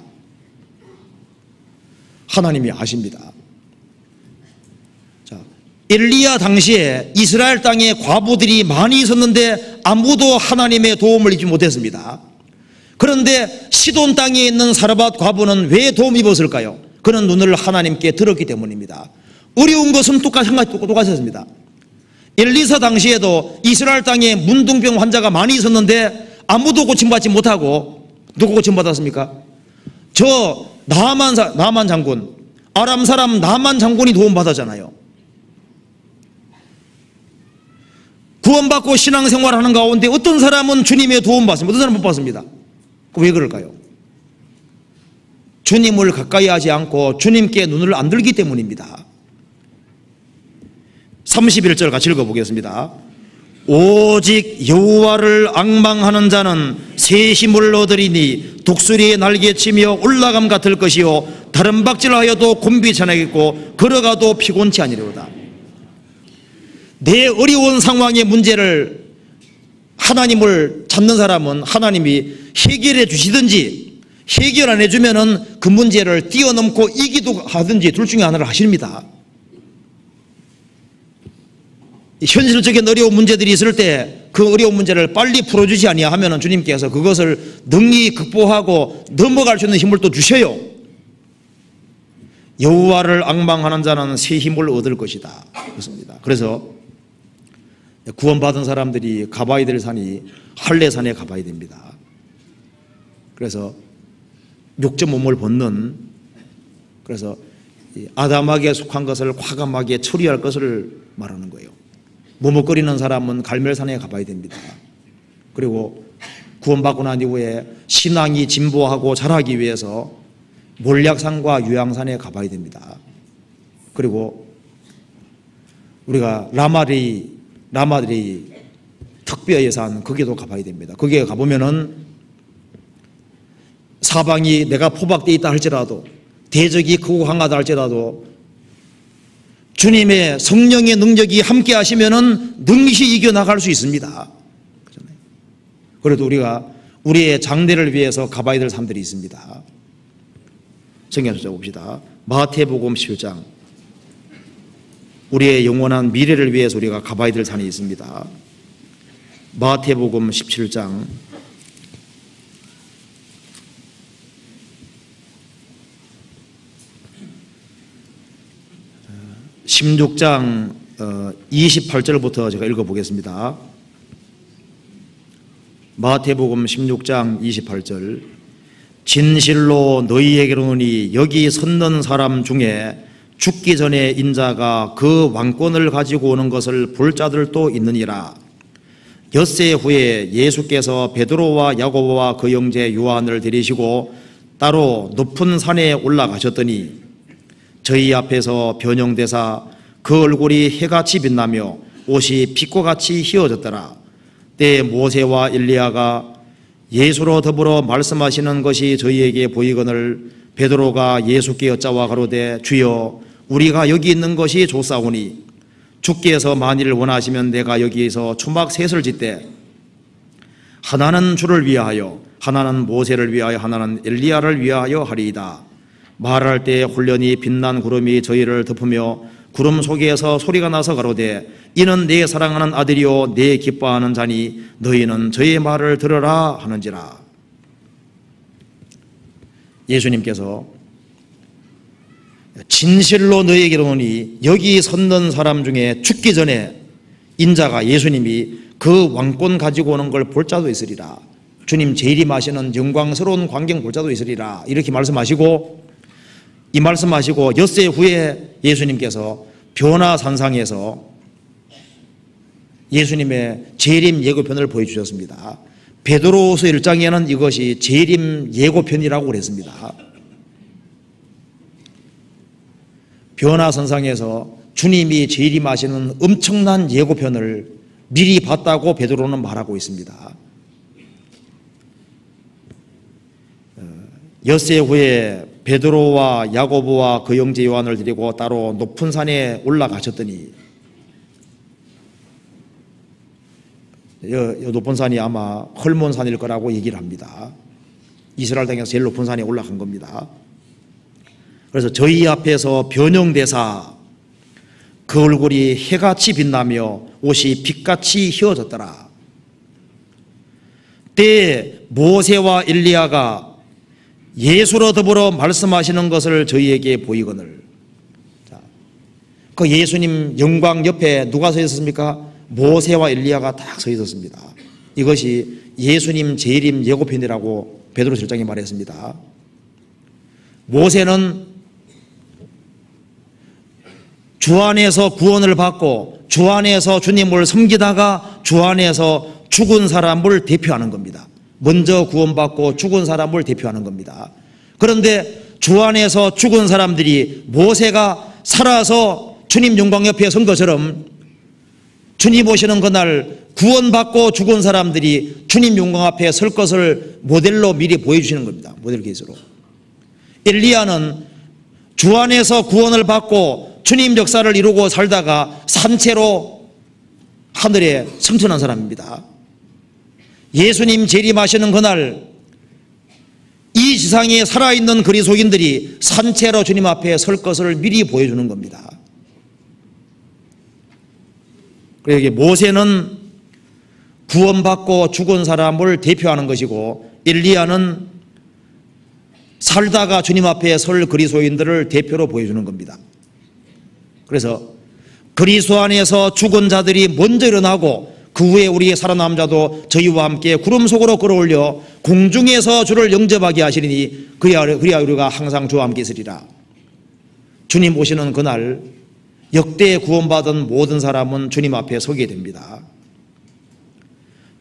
하나님이 아십니다. 자, 엘리야 당시에 이스라엘 땅에 과부들이 많이 있었는데 아무도 하나님의 도움을 입지 못했습니다. 그런데 시돈 땅에 있는 사르밧 과부는 왜 도움 입었을까요? 그는 눈을 하나님께 들었기 때문입니다. 어려운 것은 똑같았습니다. 엘리사 당시에도 이스라엘 땅에 문둥병 환자가 많이 있었는데 아무도 고침받지 못하고, 누구 고침받았습니까? 저 나만 장군, 아람 사람 나만 장군이 도움받았잖아요. 구원받고 신앙생활하는 가운데 어떤 사람은 주님의 도움받습니다. 어떤 사람은 못 받습니다. 왜 그럴까요? 주님을 가까이 하지 않고 주님께 눈을 안 들기 때문입니다. 31절 같이 읽어보겠습니다. 오직 여호와를 앙망하는 자는 새 힘을 얻으리니 독수리의 날개치며 올라감 같을 것이요 다른 박질하여도 곤비치 않겠고 걸어가도 피곤치 아니리로다. 내 어려운 상황의 문제를 하나님을 찾는 사람은 하나님이 해결해 주시든지 해결 안 해주면은 그 문제를 뛰어넘고 이기도 하든지 둘 중에 하나를 하십니다. 현실적인 어려운 문제들이 있을 때 그 어려운 문제를 빨리 풀어주지 아니하면 주님께서 그것을 능히 극복하고 넘어갈 수 있는 힘을 또 주셔요. 여호와를 앙망하는 자는 새 힘을 얻을 것이다. 그렇습니다. 그래서 구원받은 사람들이 가봐야 될 산이 할례산에 가봐야 됩니다. 그래서 육적 몸을 벗는, 그래서 아담에게 속한 것을 과감하게 처리할 것을 말하는 거예요. 머뭇거리는 사람은 갈멜산에 가봐야 됩니다. 그리고 구원받고 난 이후에 신앙이 진보하고 자라기 위해서 몰약산과 유양산에 가봐야 됩니다. 그리고 우리가 라마데이 특별 예산 거기도 가봐야 됩니다. 거기에 가보면은 사방이 내가 포박되어 있다 할지라도 대적이 크고 강하다 할지라도 주님의 성령의 능력이 함께 하시면은 능히 이겨나갈 수 있습니다. 그래도 우리가 우리의 장래를 위해서 가봐야 될 산들이 있습니다. 성경 찾아봅시다. 마태복음 17장. 우리의 영원한 미래를 위해서 우리가 가봐야 될 산이 있습니다. 마태복음 17장 16장 28절부터 제가 읽어보겠습니다. 마태복음 16장 28절. 진실로 너희에게로니 여기 섰는 사람 중에 죽기 전에 인자가 그 왕권을 가지고 오는 것을 볼 자들도 있느니라. 엿새 후에 예수께서 베드로와 야고보와 그 형제 요한을 데리시고 따로 높은 산에 올라가셨더니 저희 앞에서 변형되사 그 얼굴이 해같이 빛나며 옷이 빛과 같이 휘어졌더라. 때에 모세와 엘리야가 예수로 더불어 말씀하시는 것이 저희에게 보이거늘 베드로가 예수께 여짜와 가로되 주여 우리가 여기 있는 것이 좋사오니 주께서 만일 원하시면 내가 여기에서 초막 셋을 짓되 하나는 주를 위하여 하나는 모세를 위하여 하나는 엘리야를 위하여 하리이다. 말할 때 홀련히 빛난 구름이 저희를 덮으며 구름 속에서 소리가 나서 가로되 이는 내 사랑하는 아들이요 내 기뻐하는 자니 너희는 저의 말을 들으라 하는지라. 예수님께서 진실로 너희에게로니 여기 섰는 사람 중에 죽기 전에 인자가 예수님이 그 왕권 가지고 오는 걸 볼 자도 있으리라. 주님 재림하시는 영광스러운 광경 볼 자도 있으리라. 이렇게 말씀하시고 이 말씀하시고 엿새 후에 예수님께서 변화산상에서 예수님의 재림 예고편을 보여주셨습니다. 베드로후서 1장에는 이것이 재림 예고편이라고 그랬습니다. 변화산상에서 주님이 재림하시는 엄청난 예고편을 미리 봤다고 베드로는 말하고 있습니다. 엿새 후에 베드로와 야고보와 그 형제 요한을 데리고 따로 높은 산에 올라가셨더니 이 높은 산이 아마 헐몬산일 거라고 얘기를 합니다. 이스라엘 땅에서 제일 높은 산에 올라간 겁니다. 그래서 저희 앞에서 변형되사 그 얼굴이 해같이 빛나며 옷이 빛같이 휘어졌더라. 때에 모세와 엘리야가 예수로 더불어 말씀하시는 것을 저희에게 보이거늘. 그 예수님 영광 옆에 누가 서 있었습니까? 모세와 엘리야가 딱 서 있었습니다. 이것이 예수님 재림 예고편이라고 베드로서 1장에 말했습니다. 모세는 주 안에서 구원을 받고 주 안에서 주님을 섬기다가 주 안에서 죽은 사람을 대표하는 겁니다. 먼저 구원받고 죽은 사람을 대표하는 겁니다. 그런데 주 안에서 죽은 사람들이 모세가 살아서 주님 영광 옆에 선 것처럼 주님 오시는 그날 구원받고 죽은 사람들이 주님 영광 앞에 설 것을 모델로 미리 보여주시는 겁니다. 모델 케이스로. 엘리야는 주 안에서 구원을 받고 주님 역사를 이루고 살다가 산채로 하늘에 승천한 사람입니다. 예수님 재림하시는 그날 이 지상에 살아있는 그리스도인들이 산채로 주님 앞에 설 것을 미리 보여주는 겁니다. 그러기 모세는 구원받고 죽은 사람을 대표하는 것이고 엘리야는 살다가 주님 앞에 설 그리스도인들을 대표로 보여주는 겁니다. 그래서 그리스도 안에서 죽은 자들이 먼저 일어나고 그 후에 우리의 살아남은 자도 저희와 함께 구름 속으로 끌어올려 공중에서 주를 영접하게 하시리니 그리하여 우리가 항상 주와 함께 있으리라. 주님 오시는 그날 역대 구원받은 모든 사람은 주님 앞에 서게 됩니다.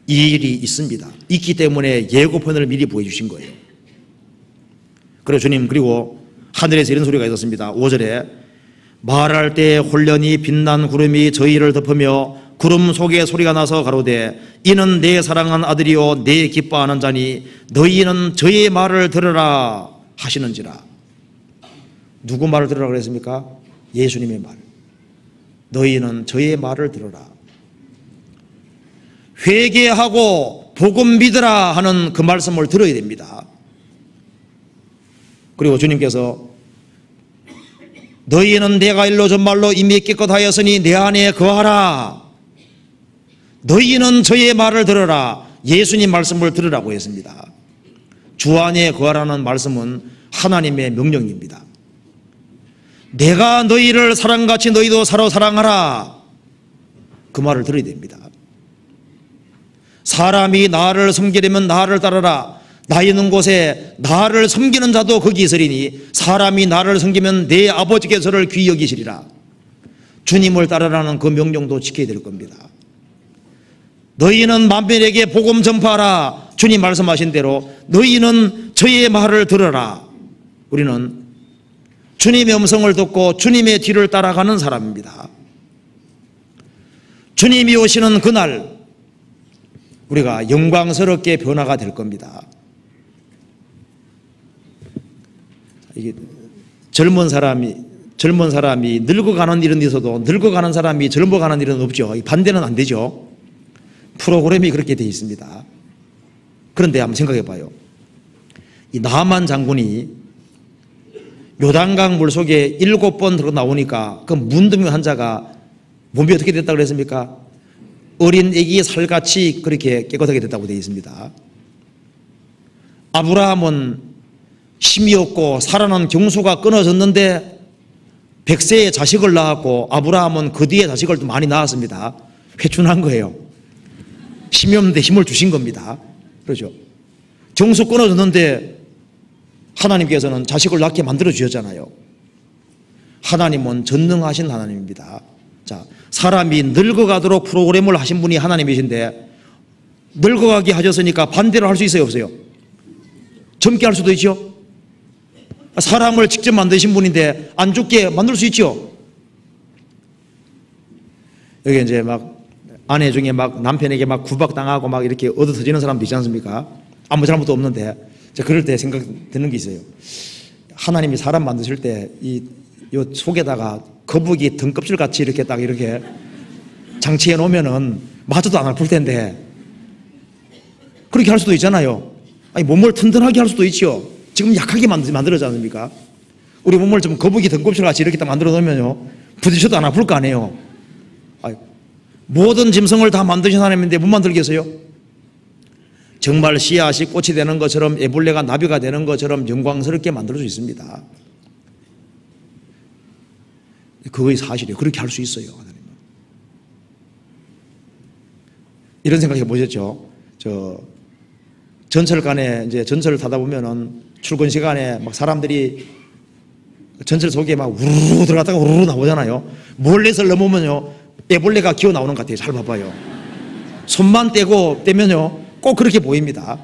이 일이 있습니다. 있기 때문에 예고편을 미리 보여주신 거예요. 그래 주님, 그리고 하늘에서 이런 소리가 있었습니다. 5절에 말할 때 홀련히 빛난 구름이 저희를 덮으며 구름 속에 소리가 나서 가로되 이는 내 사랑한 아들이요 내 기뻐하는 자니 너희는 저의 말을 들으라 하시는지라. 누구 말을 들으라 그랬습니까? 예수님의 말. 너희는 저의 말을 들으라. 회개하고 복음 믿으라 하는 그 말씀을 들어야 됩니다. 그리고 주님께서 너희는 내가 일러 준 말로 이미 깨끗하였으니 내 안에 거하라. 너희는 저의 말을 들으라. 예수님 말씀을 들으라고 했습니다. 주 안에 거하라는 말씀은 하나님의 명령입니다. 내가 너희를 사랑같이 너희도 서로 사랑하라. 그 말을 들어야 됩니다. 사람이 나를 섬기려면 나를 따르라. 나 있는 곳에 나를 섬기는 자도 거기 있으리니 사람이 나를 섬기면 내 아버지께서 저를 귀히 여기시리라. 주님을 따르라는 그 명령도 지켜야 될 겁니다. 너희는 만민에게 복음 전파하라. 주님 말씀하신 대로 너희는 저의 말을 들으라. 우리는 주님의 음성을 듣고 주님의 뒤를 따라가는 사람입니다. 주님이 오시는 그날 우리가 영광스럽게 변화가 될 겁니다. 이게 젊은 사람이 늙어가는 일은 있어도 늙어가는 사람이 젊어가는 일은 없죠. 반대는 안 되죠. 프로그램이 그렇게 되어 있습니다. 그런데 한번 생각해 봐요. 이 나만 장군이 요단강 물 속에 7번 들어 나오니까 그 문둥이 한 자가 몸이 어떻게 됐다고 그랬습니까? 어린 애기 살같이 그렇게 깨끗하게 됐다고 되어 있습니다. 아브라함은 힘이 없고 살아난 경수가 끊어졌는데 100세에 자식을 낳았고 아브라함은 그 뒤에 자식을 많이 낳았습니다. 회춘한 거예요. 힘이 없는데 힘을 주신 겁니다. 그렇죠? 경수 끊어졌는데 하나님께서는 자식을 낳게 만들어 주셨잖아요. 하나님은 전능하신 하나님입니다. 자, 사람이 늙어가도록 프로그램을 하신 분이 하나님이신데 늙어가게 하셨으니까 반대로 할 수 있어요, 없어요? 젊게 할 수도 있죠. 사람을 직접 만드신 분인데 안 죽게 만들 수 있죠. 여기 이제 막 아내 중에 막 남편에게 막 구박당하고 막 이렇게 얻어터지는 사람도 있지 않습니까? 아무 잘못도 없는데 그럴 때 생각 드는 게 있어요. 하나님이 사람 만드실 때 이 속에다가 거북이 등껍질 같이 이렇게 딱 이렇게 장치해 놓으면은 맞아도 안 아플 텐데 그렇게 할 수도 있잖아요. 아니 몸을 튼튼하게 할 수도 있죠. 지금 약하게 만들어지 않습니까? 우리 몸을 좀 거북이 등껍질 같이 이렇게 딱 만들어 놓으면요 부딪혀도 안 아플 거 아니에요. 아니, 모든 짐승을 다 만드신 하나님인데 못 만들겠어요? 정말 씨앗이 꽃이 되는 것처럼 애벌레가 나비가 되는 것처럼 영광스럽게 만들 수 있습니다. 그것이 사실이에요. 그렇게 할 수 있어요. 하나님은. 이런 생각해 보셨죠? 전철간에 이제 전철을 타다 보면은 출근 시간에 막 사람들이 전철 속에 막 우르르 들어갔다가 우르르 나오잖아요. 멀리서 넘으면요 애벌레가 기어 나오는 것 같아요. 잘 봐봐요. 손만 떼면요 꼭 그렇게 보입니다.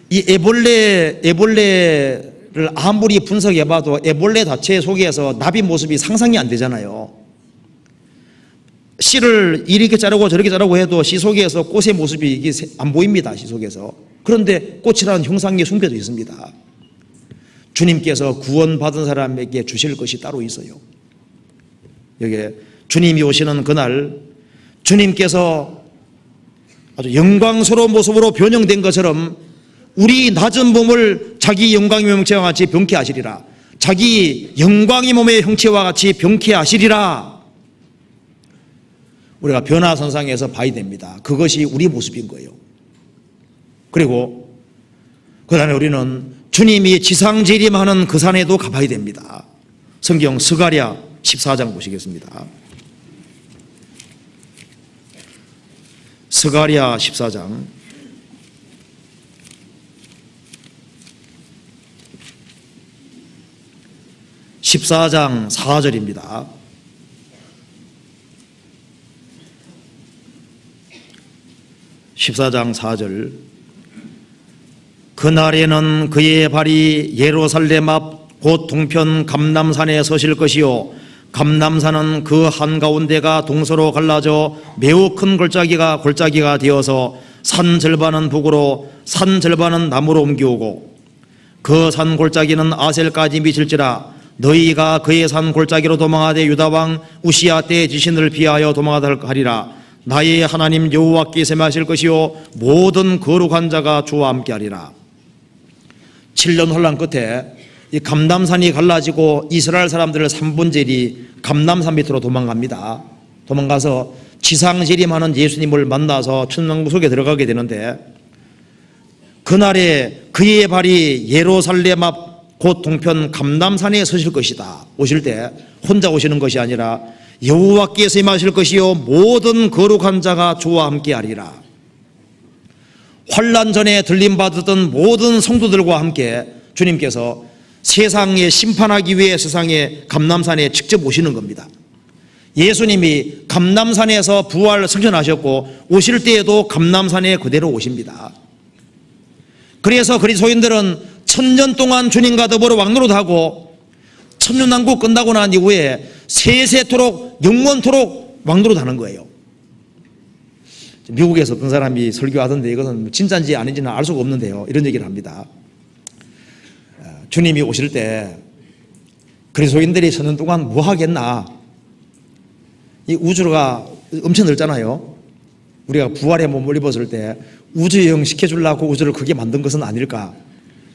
이 애벌레를 아무리 분석해봐도 애벌레 자체 속에서 나비 모습이 상상이 안 되잖아요. 씨를 이렇게 자르고 저렇게 자르고 해도 씨 속에서 꽃의 모습이 이게 안 보입니다. 씨 속에서. 그런데 꽃이라는 형상이 숨겨져 있습니다. 주님께서 구원받은 사람에게 주실 것이 따로 있어요. 여기에 주님이 오시는 그날 주님께서 아주 영광스러운 모습으로 변형된 것처럼 우리 낮은 몸을 자기 영광의 형체와 같이 병케하시리라. 자기 영광의 몸의 형체와 같이 병케하시리라. 우리가 변화선상에서 봐야 됩니다. 그것이 우리 모습인 거예요. 그리고 그 다음에 우리는 주님이 지상재림하는 그 산에도 가봐야 됩니다. 성경 스가랴 14장 보시겠습니다. 스가랴 14장 14장 4절입니다. (14장 4절) 그날에는 그의 발이 예루살렘 앞 곧 동편 감람산에 서실 것이요 감람산은 그 한가운데가 동서로 갈라져 매우 큰 골짜기가 되어서 산 절반은 북으로 산 절반은 남으로 옮기오고 그 산 골짜기는 아셀까지 미칠지라 너희가 그의 산 골짜기로 도망하되 유다왕 우시야 때 지신을 피하여 도망하다 하리라. 나의 하나님 여호와께서 말하실 것이요 모든 거룩한 자가 주와 함께하리라. 7년 혼란 끝에 이 감람산이 갈라지고 이스라엘 사람들을 3분의 1이 감람산 밑으로 도망갑니다. 도망가서 지상재림하는 예수님을 만나서 천왕국 속에 들어가게 되는데 그날에 그의 발이 예루살렘 앞 곧 동편 감람산에 서실 것이다. 오실 때 혼자 오시는 것이 아니라 여호와께서 임하실 것이요 모든 거룩한 자가 주와 함께하리라. 환난 전에 들림받았던 모든 성도들과 함께 주님께서 세상에 심판하기 위해 세상에 감람산에 직접 오시는 겁니다. 예수님이 감람산에서 부활 승천하셨고 오실 때에도 감람산에 그대로 오십니다. 그래서 그리스도인들은 1000년 동안 주님과 더불어 왕노릇하고 천년왕국 끝나고 난 이후에 세세토록 영원토록 왕노릇하는 거예요. 미국에서 어떤 사람이 설교하던데 이것은 진짜인지 아닌지는 알 수가 없는데요, 이런 얘기를 합니다. 주님이 오실 때 그리스도인들이 1000년 동안 뭐 하겠나. 이 우주가 엄청 넓잖아요. 우리가 부활의 몸을 입었을 때 우주여행 시켜주려고 우주를 크게 만든 것은 아닐까.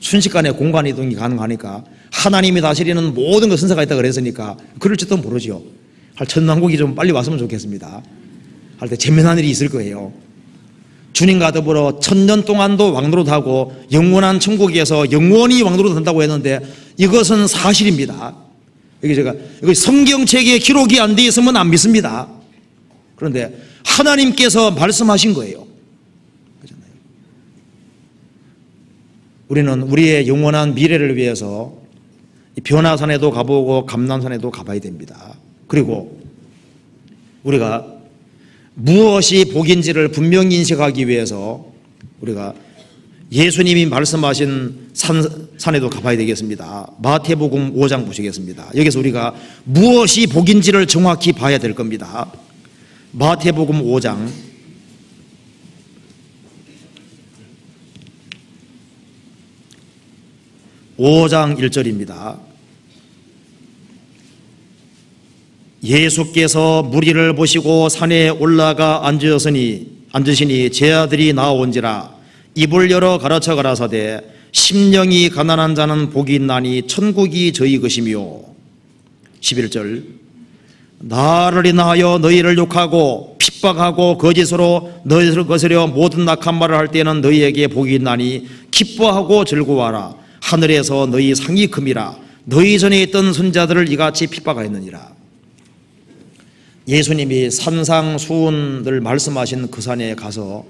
순식간에 공간 이동이 가능하니까 하나님이 다스리는 모든 것 선사가 있다 그랬으니까 그럴지도 모르죠. 천왕국이 좀 빨리 왔으면 좋겠습니다. 할 때 재미난 일이 있을 거예요. 주님과 더불어 1000년 동안도 왕노릇하고 영원한 천국에서 영원히 왕노릇한다고 했는데 이것은 사실입니다. 이거 성경책에 기록이 안 돼 있으면 안 믿습니다. 그런데 하나님께서 말씀하신 거예요. 그렇잖아요. 우리는 우리의 영원한 미래를 위해서 변화산에도 가보고 감람산에도 가봐야 됩니다. 그리고 우리가 무엇이 복인지를 분명히 인식하기 위해서 우리가 예수님이 말씀하신 산에도 가봐야 되겠습니다. 마태복음 5장 보시겠습니다. 여기서 우리가 무엇이 복인지를 정확히 봐야 될 겁니다. 마태복음 5장 1절입니다. 예수께서 무리를 보시고 산에 올라가 앉으시니 제 아들이 나온지라 입을 열어 가르쳐 가라사대 심령이 가난한 자는 복이 있나니 천국이 저희 것이며 11절 나를 인하여 너희를 욕하고 핍박하고 거짓으로 너희를 거스려 모든 악한 말을 할 때는 너희에게 복이 있나니 기뻐하고 즐거워하라 하늘에서 너희 상이 큼이라 너희 전에 있던 선자들을 이같이 핍박하였느니라. 예수님이 산상수훈을 말씀하신 그 산에 가서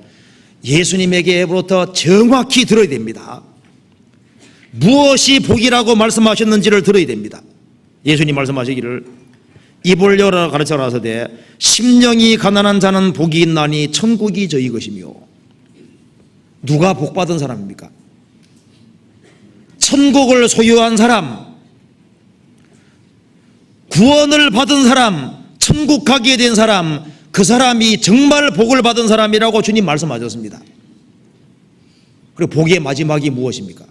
예수님에게부터 정확히 들어야 됩니다. 무엇이 복이라고 말씀하셨는지를 들어야 됩니다. 예수님 말씀하시기를 입을 열어 가르쳐라서되 심령이 가난한 자는 복이 있나니 천국이 저희 것이며. 누가 복받은 사람입니까? 천국을 소유한 사람, 구원을 받은 사람, 천국 가게 된 사람, 그 사람이 정말 복을 받은 사람이라고 주님 말씀하셨습니다. 그리고 복의 마지막이 무엇입니까?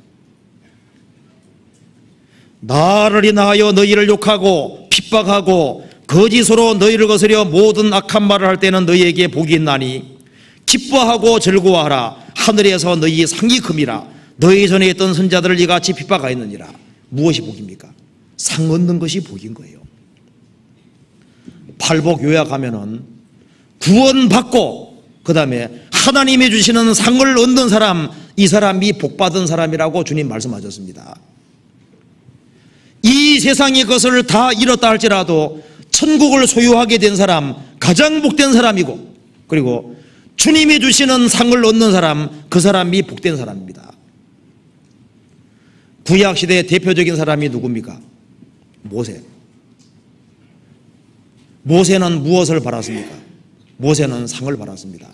나를 인하여 너희를 욕하고 핍박하고 거짓으로 너희를 거스려 모든 악한 말을 할 때는 너희에게 복이 있나니 기뻐하고 즐거워하라 하늘에서 너희 상이 큼이라 너희 전에 있던 선자들을 이같이 핍박하였느니라. 무엇이 복입니까? 상 얻는 것이 복인 거예요. 팔복 요약하면은 구원받고 그 다음에 하나님이 주시는 상을 얻는 사람, 이 사람이 복받은 사람이라고 주님 말씀하셨습니다. 이 세상의 것을 다 잃었다 할지라도 천국을 소유하게 된 사람, 가장 복된 사람이고, 그리고 주님이 주시는 상을 얻는 사람, 그 사람이 복된 사람입니다. 구약시대의 대표적인 사람이 누굽니까? 모세. 모세는 무엇을 받았습니까? 모세는 상을 받았습니다.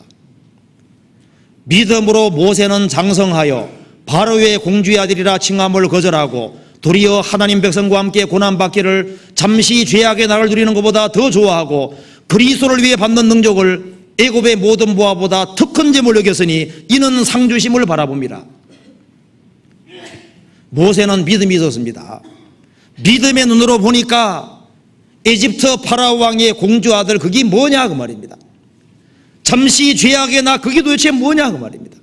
믿음으로 모세는 장성하여 바로의 공주의 아들이라 칭함을 거절하고 도리어 하나님 백성과 함께 고난받기를 잠시 죄악의 날을 누리는 것보다 더 좋아하고 그리스도를 위해 받는 능력을 애굽의 모든 보화보다 더 큰 재물로 여겼으니 이는 상주심을 바라봅니다. 모세는 믿음이 있었습니다. 믿음의 눈으로 보니까 에집트 파라오 왕의 공주 아들 그게 뭐냐 그 말입니다. 잠시 죄악의 나 그게 도대체 뭐냐 그 말입니다.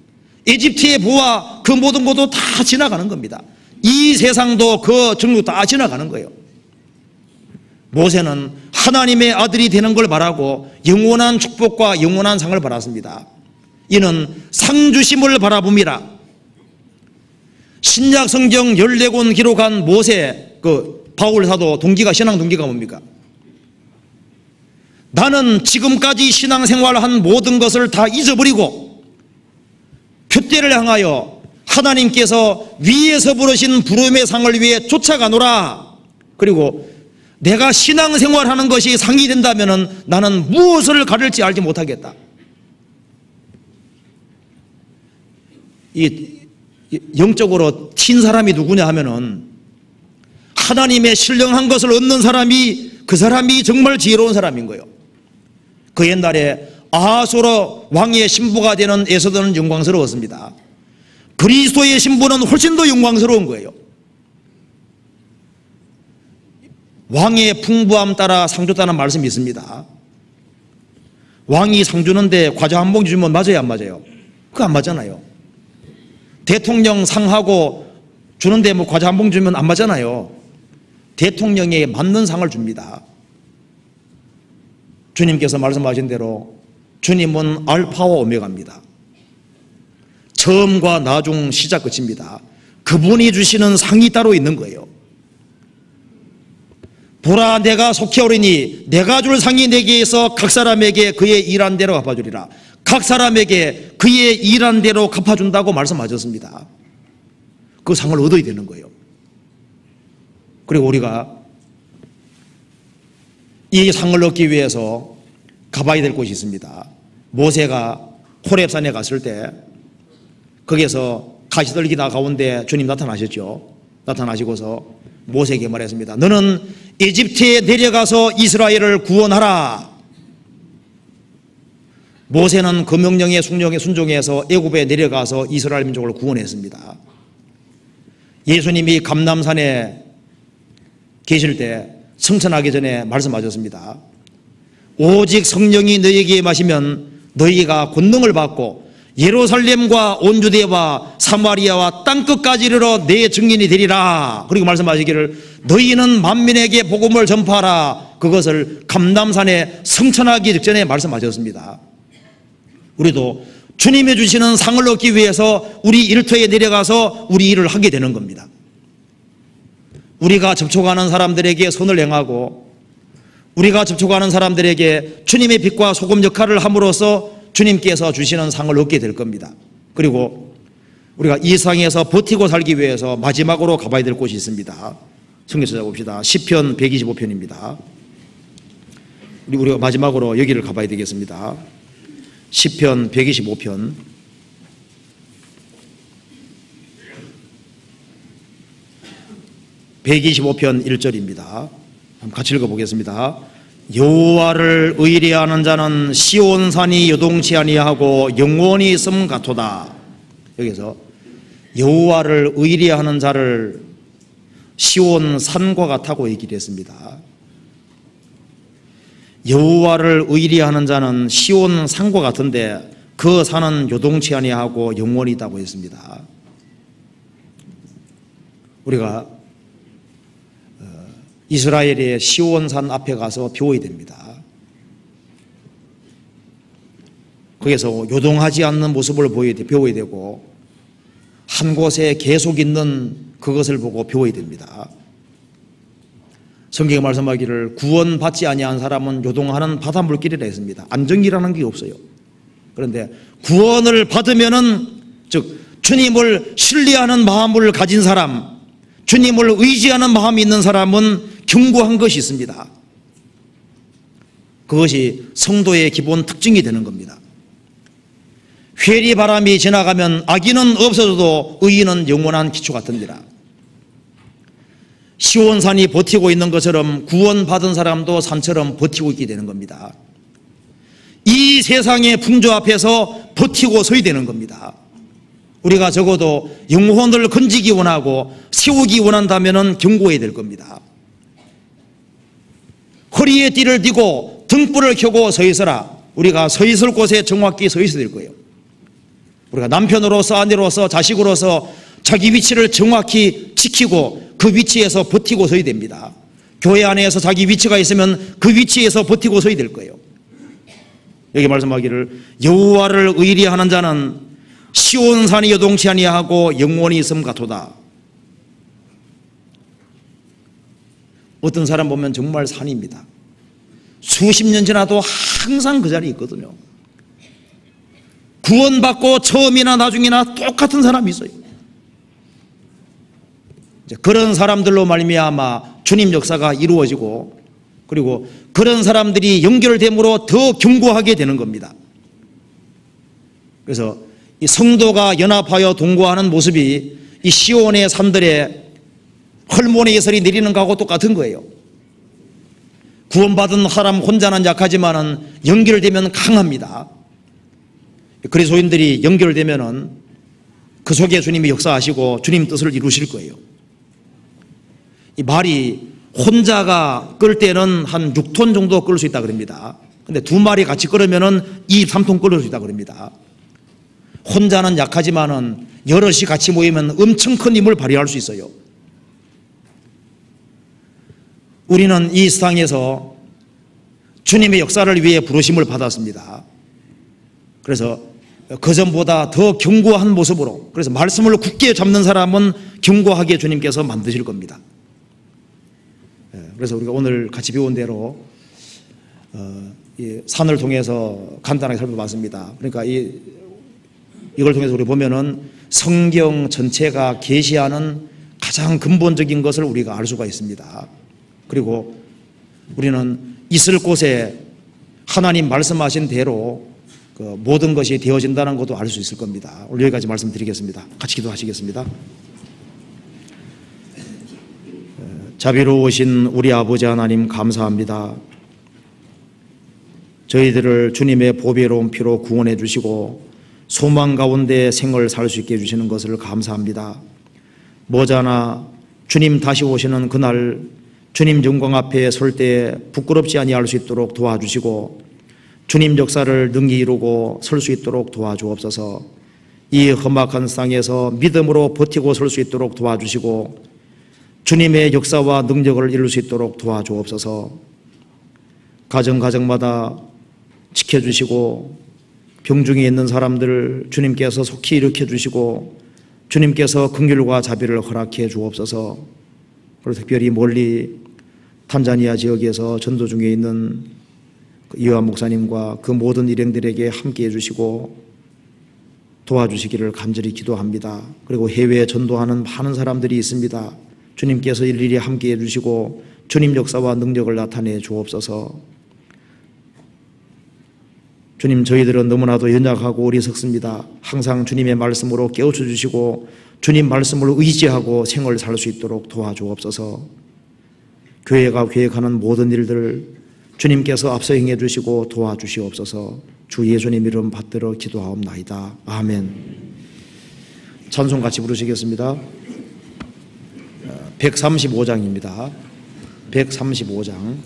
에집트의 보화 그 모든 것도 다 지나가는 겁니다. 이 세상도 그 정도 다 지나가는 거예요. 모세는 하나님의 아들이 되는 걸 바라고 영원한 축복과 영원한 상을 바랐습니다. 이는 상주심을 바라봅니다. 신약 성경 14권 기록한 모세 그 바울 사도 동기가 신앙 동기가 뭡니까? 나는 지금까지 신앙생활한 모든 것을 다 잊어버리고 표대를 향하여 하나님께서 위에서 부르신 부름의 상을 위해 쫓아가노라. 그리고 내가 신앙생활하는 것이 상이 된다면 나는 무엇을 가를지 알지 못하겠다. 이 영적으로 튄 사람이 누구냐 하면은 하나님의 신령한 것을 얻는 사람이 그 사람이 정말 지혜로운 사람인 거예요. 그 옛날에 아하수로 왕의 신부가 되는 에서더는 영광스러웠습니다. 그리스도의 신부는 훨씬 더 영광스러운 거예요. 왕의 풍부함 따라 상 줬다는 말씀이 있습니다. 왕이 상 주는데 과자 한 봉지 주면 맞아요 안 맞아요? 그거 안 맞잖아요. 대통령 상하고 주는데 뭐 과자 한 봉지 주면 안 맞잖아요. 대통령에 맞는 상을 줍니다. 주님께서 말씀하신 대로 주님은 알파와 오메가입니다. 처음과 나중 시작 끝입니다. 그분이 주시는 상이 따로 있는 거예요. 보라 내가 속히 오리니 내가 줄 상이 내게 있어 각 사람에게 그의 일한 대로 갚아주리라. 각 사람에게 그의 일한 대로 갚아준다고 말씀하셨습니다. 그 상을 얻어야 되는 거예요. 그리고 우리가 이 상을 얻기 위해서 가봐야 될 곳이 있습니다. 모세가 호렙산에 갔을 때 거기에서 가시떨기나 가운데 주님 나타나셨죠. 나타나시고서 모세에게 말했습니다. 너는 에집트에 내려가서 이스라엘을 구원하라. 모세는 그 명령에 순종해서 애굽에 내려가서 이스라엘 민족을 구원했습니다. 예수님이 감람산에 계실 때 성천하기 전에 말씀하셨습니다. 오직 성령이 너희에게 임하시면 너희가 권능을 받고 예루살렘과 온 유대와 사마리아와 땅끝까지 이르러 내 증인이 되리라. 그리고 말씀하시기를 너희는 만민에게 복음을 전파하라. 그것을 감람산에 성천하기 직전에 말씀하셨습니다. 우리도 주님이 주시는 상을 얻기 위해서 우리 일터에 내려가서 우리 일을 하게 되는 겁니다. 우리가 접촉하는 사람들에게 선을 행하고 우리가 접촉하는 사람들에게 주님의 빛과 소금 역할을 함으로써 주님께서 주시는 상을 얻게 될 겁니다. 그리고 우리가 이 상에서 버티고 살기 위해서 마지막으로 가봐야 될 곳이 있습니다. 성경 찾아봅시다. 시편 125편입니다. 우리가 마지막으로 여기를 가봐야 되겠습니다. 시편 125편 125편 1절입니다. 같이 읽어보겠습니다. 여호와를 의뢰하는 자는 시온산이 요동치 아니하고 영원히 있음 같도다. 여기서 여호와를 의뢰하는 자를 시온산과 같다고 얘기를 했습니다. 여호와를 의뢰하는 자는 시온산과 같은데 그 산은 요동치 아니하고 영원히 있다고 했습니다. 우리가 이스라엘의 시온산 앞에 가서 배워야 됩니다. 거기서 요동하지 않는 모습을 배워야 되고 한 곳에 계속 있는 그것을 보고 배워야 됩니다. 성경에 말씀하기를 구원받지 아니한 사람은 요동하는 바닷물길이라 했습니다. 안정이라는 게 없어요. 그런데 구원을 받으면은 즉 주님을 신뢰하는 마음을 가진 사람, 주님을 의지하는 마음이 있는 사람은 견고한 것이 있습니다. 그것이 성도의 기본 특징이 되는 겁니다. 회리 바람이 지나가면 악인은 없어져도 의인은 영원한 기초 같으니라. 시온산이 버티고 있는 것처럼 구원받은 사람도 산처럼 버티고 있게 되는 겁니다. 이 세상의 풍조 앞에서 버티고 서야 되는 겁니다. 우리가 적어도 영혼을 건지기 원하고 세우기 원한다면 경고해야 될 겁니다. 허리에 띠를 띠고 등불을 켜고 서 있어라. 우리가 서 있을 곳에 정확히 서 있어야 될 거예요. 우리가 남편으로서, 아내로서, 자식으로서 자기 위치를 정확히 지키고 그 위치에서 버티고 서야 됩니다. 교회 안에서 자기 위치가 있으면 그 위치에서 버티고 서야 될 거예요. 여기 말씀하기를 여호와를 의리하는 자는 시온산이 요동치 아니하고 영원히 있음 같도다. 어떤 사람 보면 정말 산입니다. 수십 년 지나도 항상 그 자리에 있거든요. 구원받고 처음이나 나중이나 똑같은 사람이 있어요. 이제 그런 사람들로 말미암아 주님 역사가 이루어지고, 그리고 그런 사람들이 연결됨으로 더 견고하게 되는 겁니다. 그래서 이 성도가 연합하여 동거하는 모습이 이 시온의 산들에 헐몬의 예설이 내리는 거하고 똑같은 거예요. 구원받은 사람 혼자는 약하지만은 연결되면 강합니다. 그리스도인들이 연결되면은 그 속에 주님이 역사하시고 주님 뜻을 이루실 거예요. 이 말이 혼자가 끌 때는 한 6톤 정도 끌 수 있다 그럽니다. 근데 두 마리 같이 끌으면은 23톤 끌을 수 있다 그럽니다. 혼자는 약하지만은 여럿이 같이 모이면 엄청 큰 힘을 발휘할 수 있어요. 우리는 이 세상에서 주님의 역사를 위해 부르심을 받았습니다. 그래서 그전보다 더 견고한 모습으로, 그래서 말씀을 굳게 잡는 사람은 견고하게 주님께서 만드실 겁니다. 그래서 우리가 오늘 같이 배운 대로 이 산을 통해서 간단하게 살펴봤습니다. 그러니까 이걸 통해서 우리 보면은 성경 전체가 계시하는 가장 근본적인 것을 우리가 알 수가 있습니다. 그리고 우리는 있을 곳에 하나님 말씀하신 대로 그 모든 것이 되어진다는 것도 알 수 있을 겁니다. 오늘 여기까지 말씀드리겠습니다. 같이 기도하시겠습니다. 자비로우신 우리 아버지 하나님 감사합니다. 저희들을 주님의 보배로운 피로 구원해 주시고 소망 가운데 생을 살 수 있게 해주시는 것을 감사합니다. 머자나 주님 다시 오시는 그날 주님 영광 앞에 설 때 부끄럽지 아니할 수 있도록 도와주시고 주님 역사를 능히 이루고 설 수 있도록 도와주옵소서. 이 험악한 땅에서 믿음으로 버티고 설 수 있도록 도와주시고 주님의 역사와 능력을 이룰 수 있도록 도와주옵소서. 가정마다 지켜주시고 병중에 있는 사람들 주님께서 속히 일으켜 주시고 주님께서 긍휼과 자비를 허락해 주옵소서. 그리고 특별히 멀리 탄자니아 지역에서 전도 중에 있는 이완 목사님과 그 모든 일행들에게 함께 해주시고 도와주시기를 간절히 기도합니다. 그리고 해외에 전도하는 많은 사람들이 있습니다. 주님께서 일일이 함께 해주시고 주님 역사와 능력을 나타내 주옵소서. 주님, 저희들은 너무나도 연약하고 어리석습니다. 항상 주님의 말씀으로 깨우쳐 주시고 주님 말씀을 의지하고 생을 살 수 있도록 도와주옵소서. 교회가 계획하는 모든 일들 주님께서 앞서 행해 주시고 도와주시옵소서. 주 예수님 이름 받들어 기도하옵나이다. 아멘. 찬송 같이 부르시겠습니다. 135장입니다. 135장.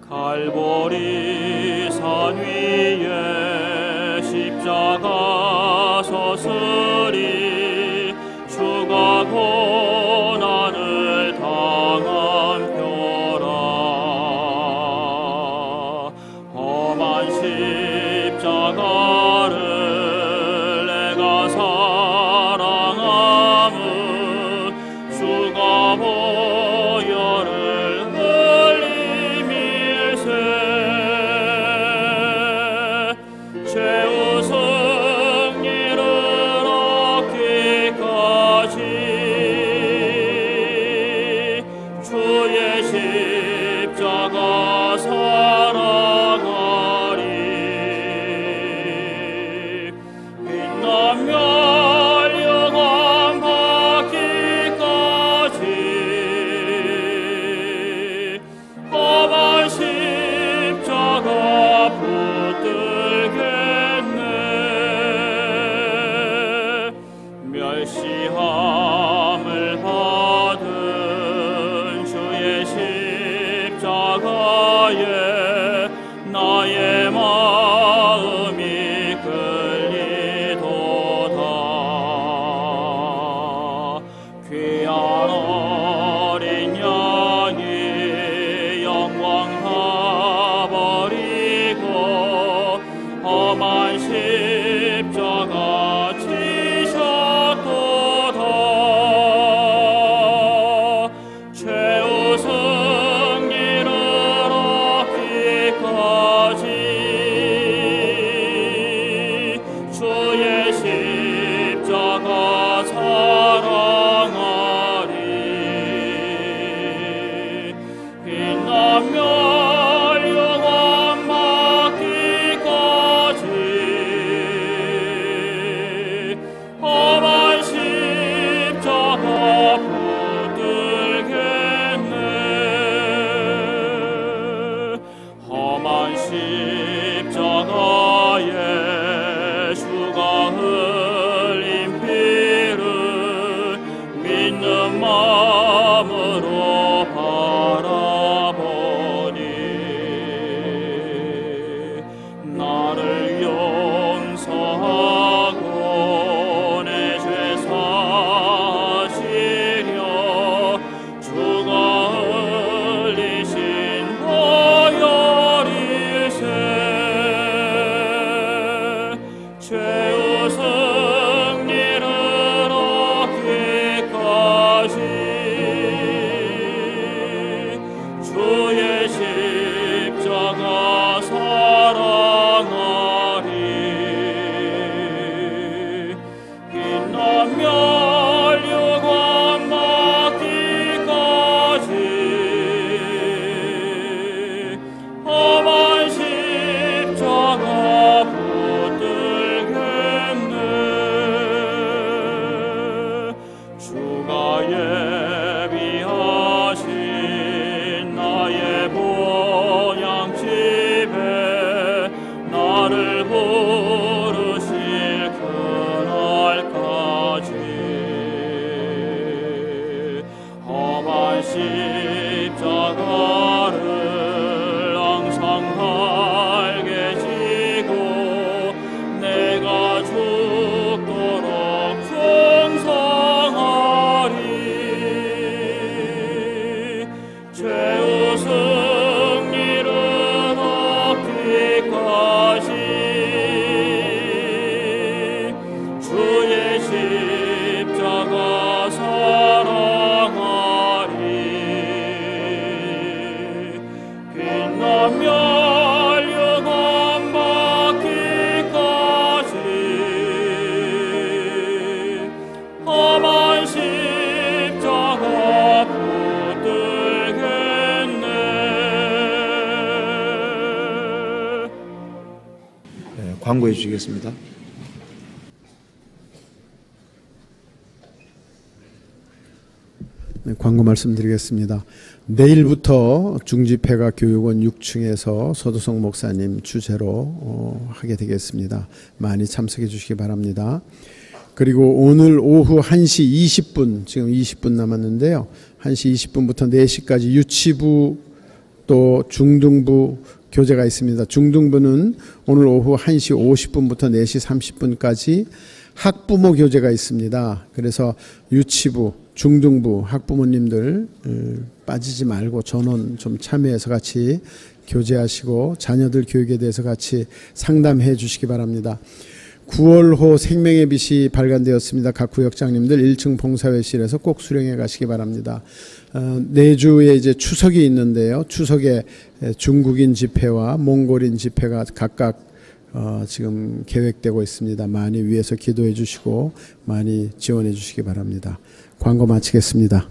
갈보리 산 위에 십자가 서슬이 주가 고난을 당한 표라. 험한 십자가를 내가 사랑함은 주가 보혈을 흘리 십자가 지셨도다. 죄의 승리를 얻기까지 주의 십자가 사랑하리. 빛나며 십자가를 항상 달게 지고 내가 죽도록 충성하리. 죄의 승리를 얻기까지 주의 십자가 사랑하리. 빛나며 영원 받기까지 험한 십자가 붙들겠네. 광고해 주시겠습니다. 네, 광고 말씀드리겠습니다. 내일부터 중지폐가 교육원 6층에서 서도성 목사님 주재로 하게 되겠습니다. 많이 참석해 주시기 바랍니다. 그리고 오늘 오후 1시 20분, 지금 20분 남았는데요. 1시 20분부터 4시까지 유치부 또 중등부 교재가 있습니다. 중등부는 오늘 오후 1시 50분부터 4시 30분까지 학부모 교재가 있습니다. 그래서 유치부, 중등부 학부모님들 빠지지 말고 전원 좀 참여해서 같이 교제하시고 자녀들 교육에 대해서 같이 상담해 주시기 바랍니다. 9월호 생명의 빛이 발간되었습니다. 각 구역장님들 1층 봉사회실에서 꼭 수령해 가시기 바랍니다. 내주에 이제 추석이 있는데요. 추석에 중국인 집회와 몽골인 집회가 각각 지금 계획되고 있습니다. 많이 위해서 기도해 주시고 많이 지원해 주시기 바랍니다. 광고 마치겠습니다.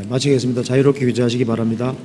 마치겠습니다. 자유롭게 교제하시기 바랍니다.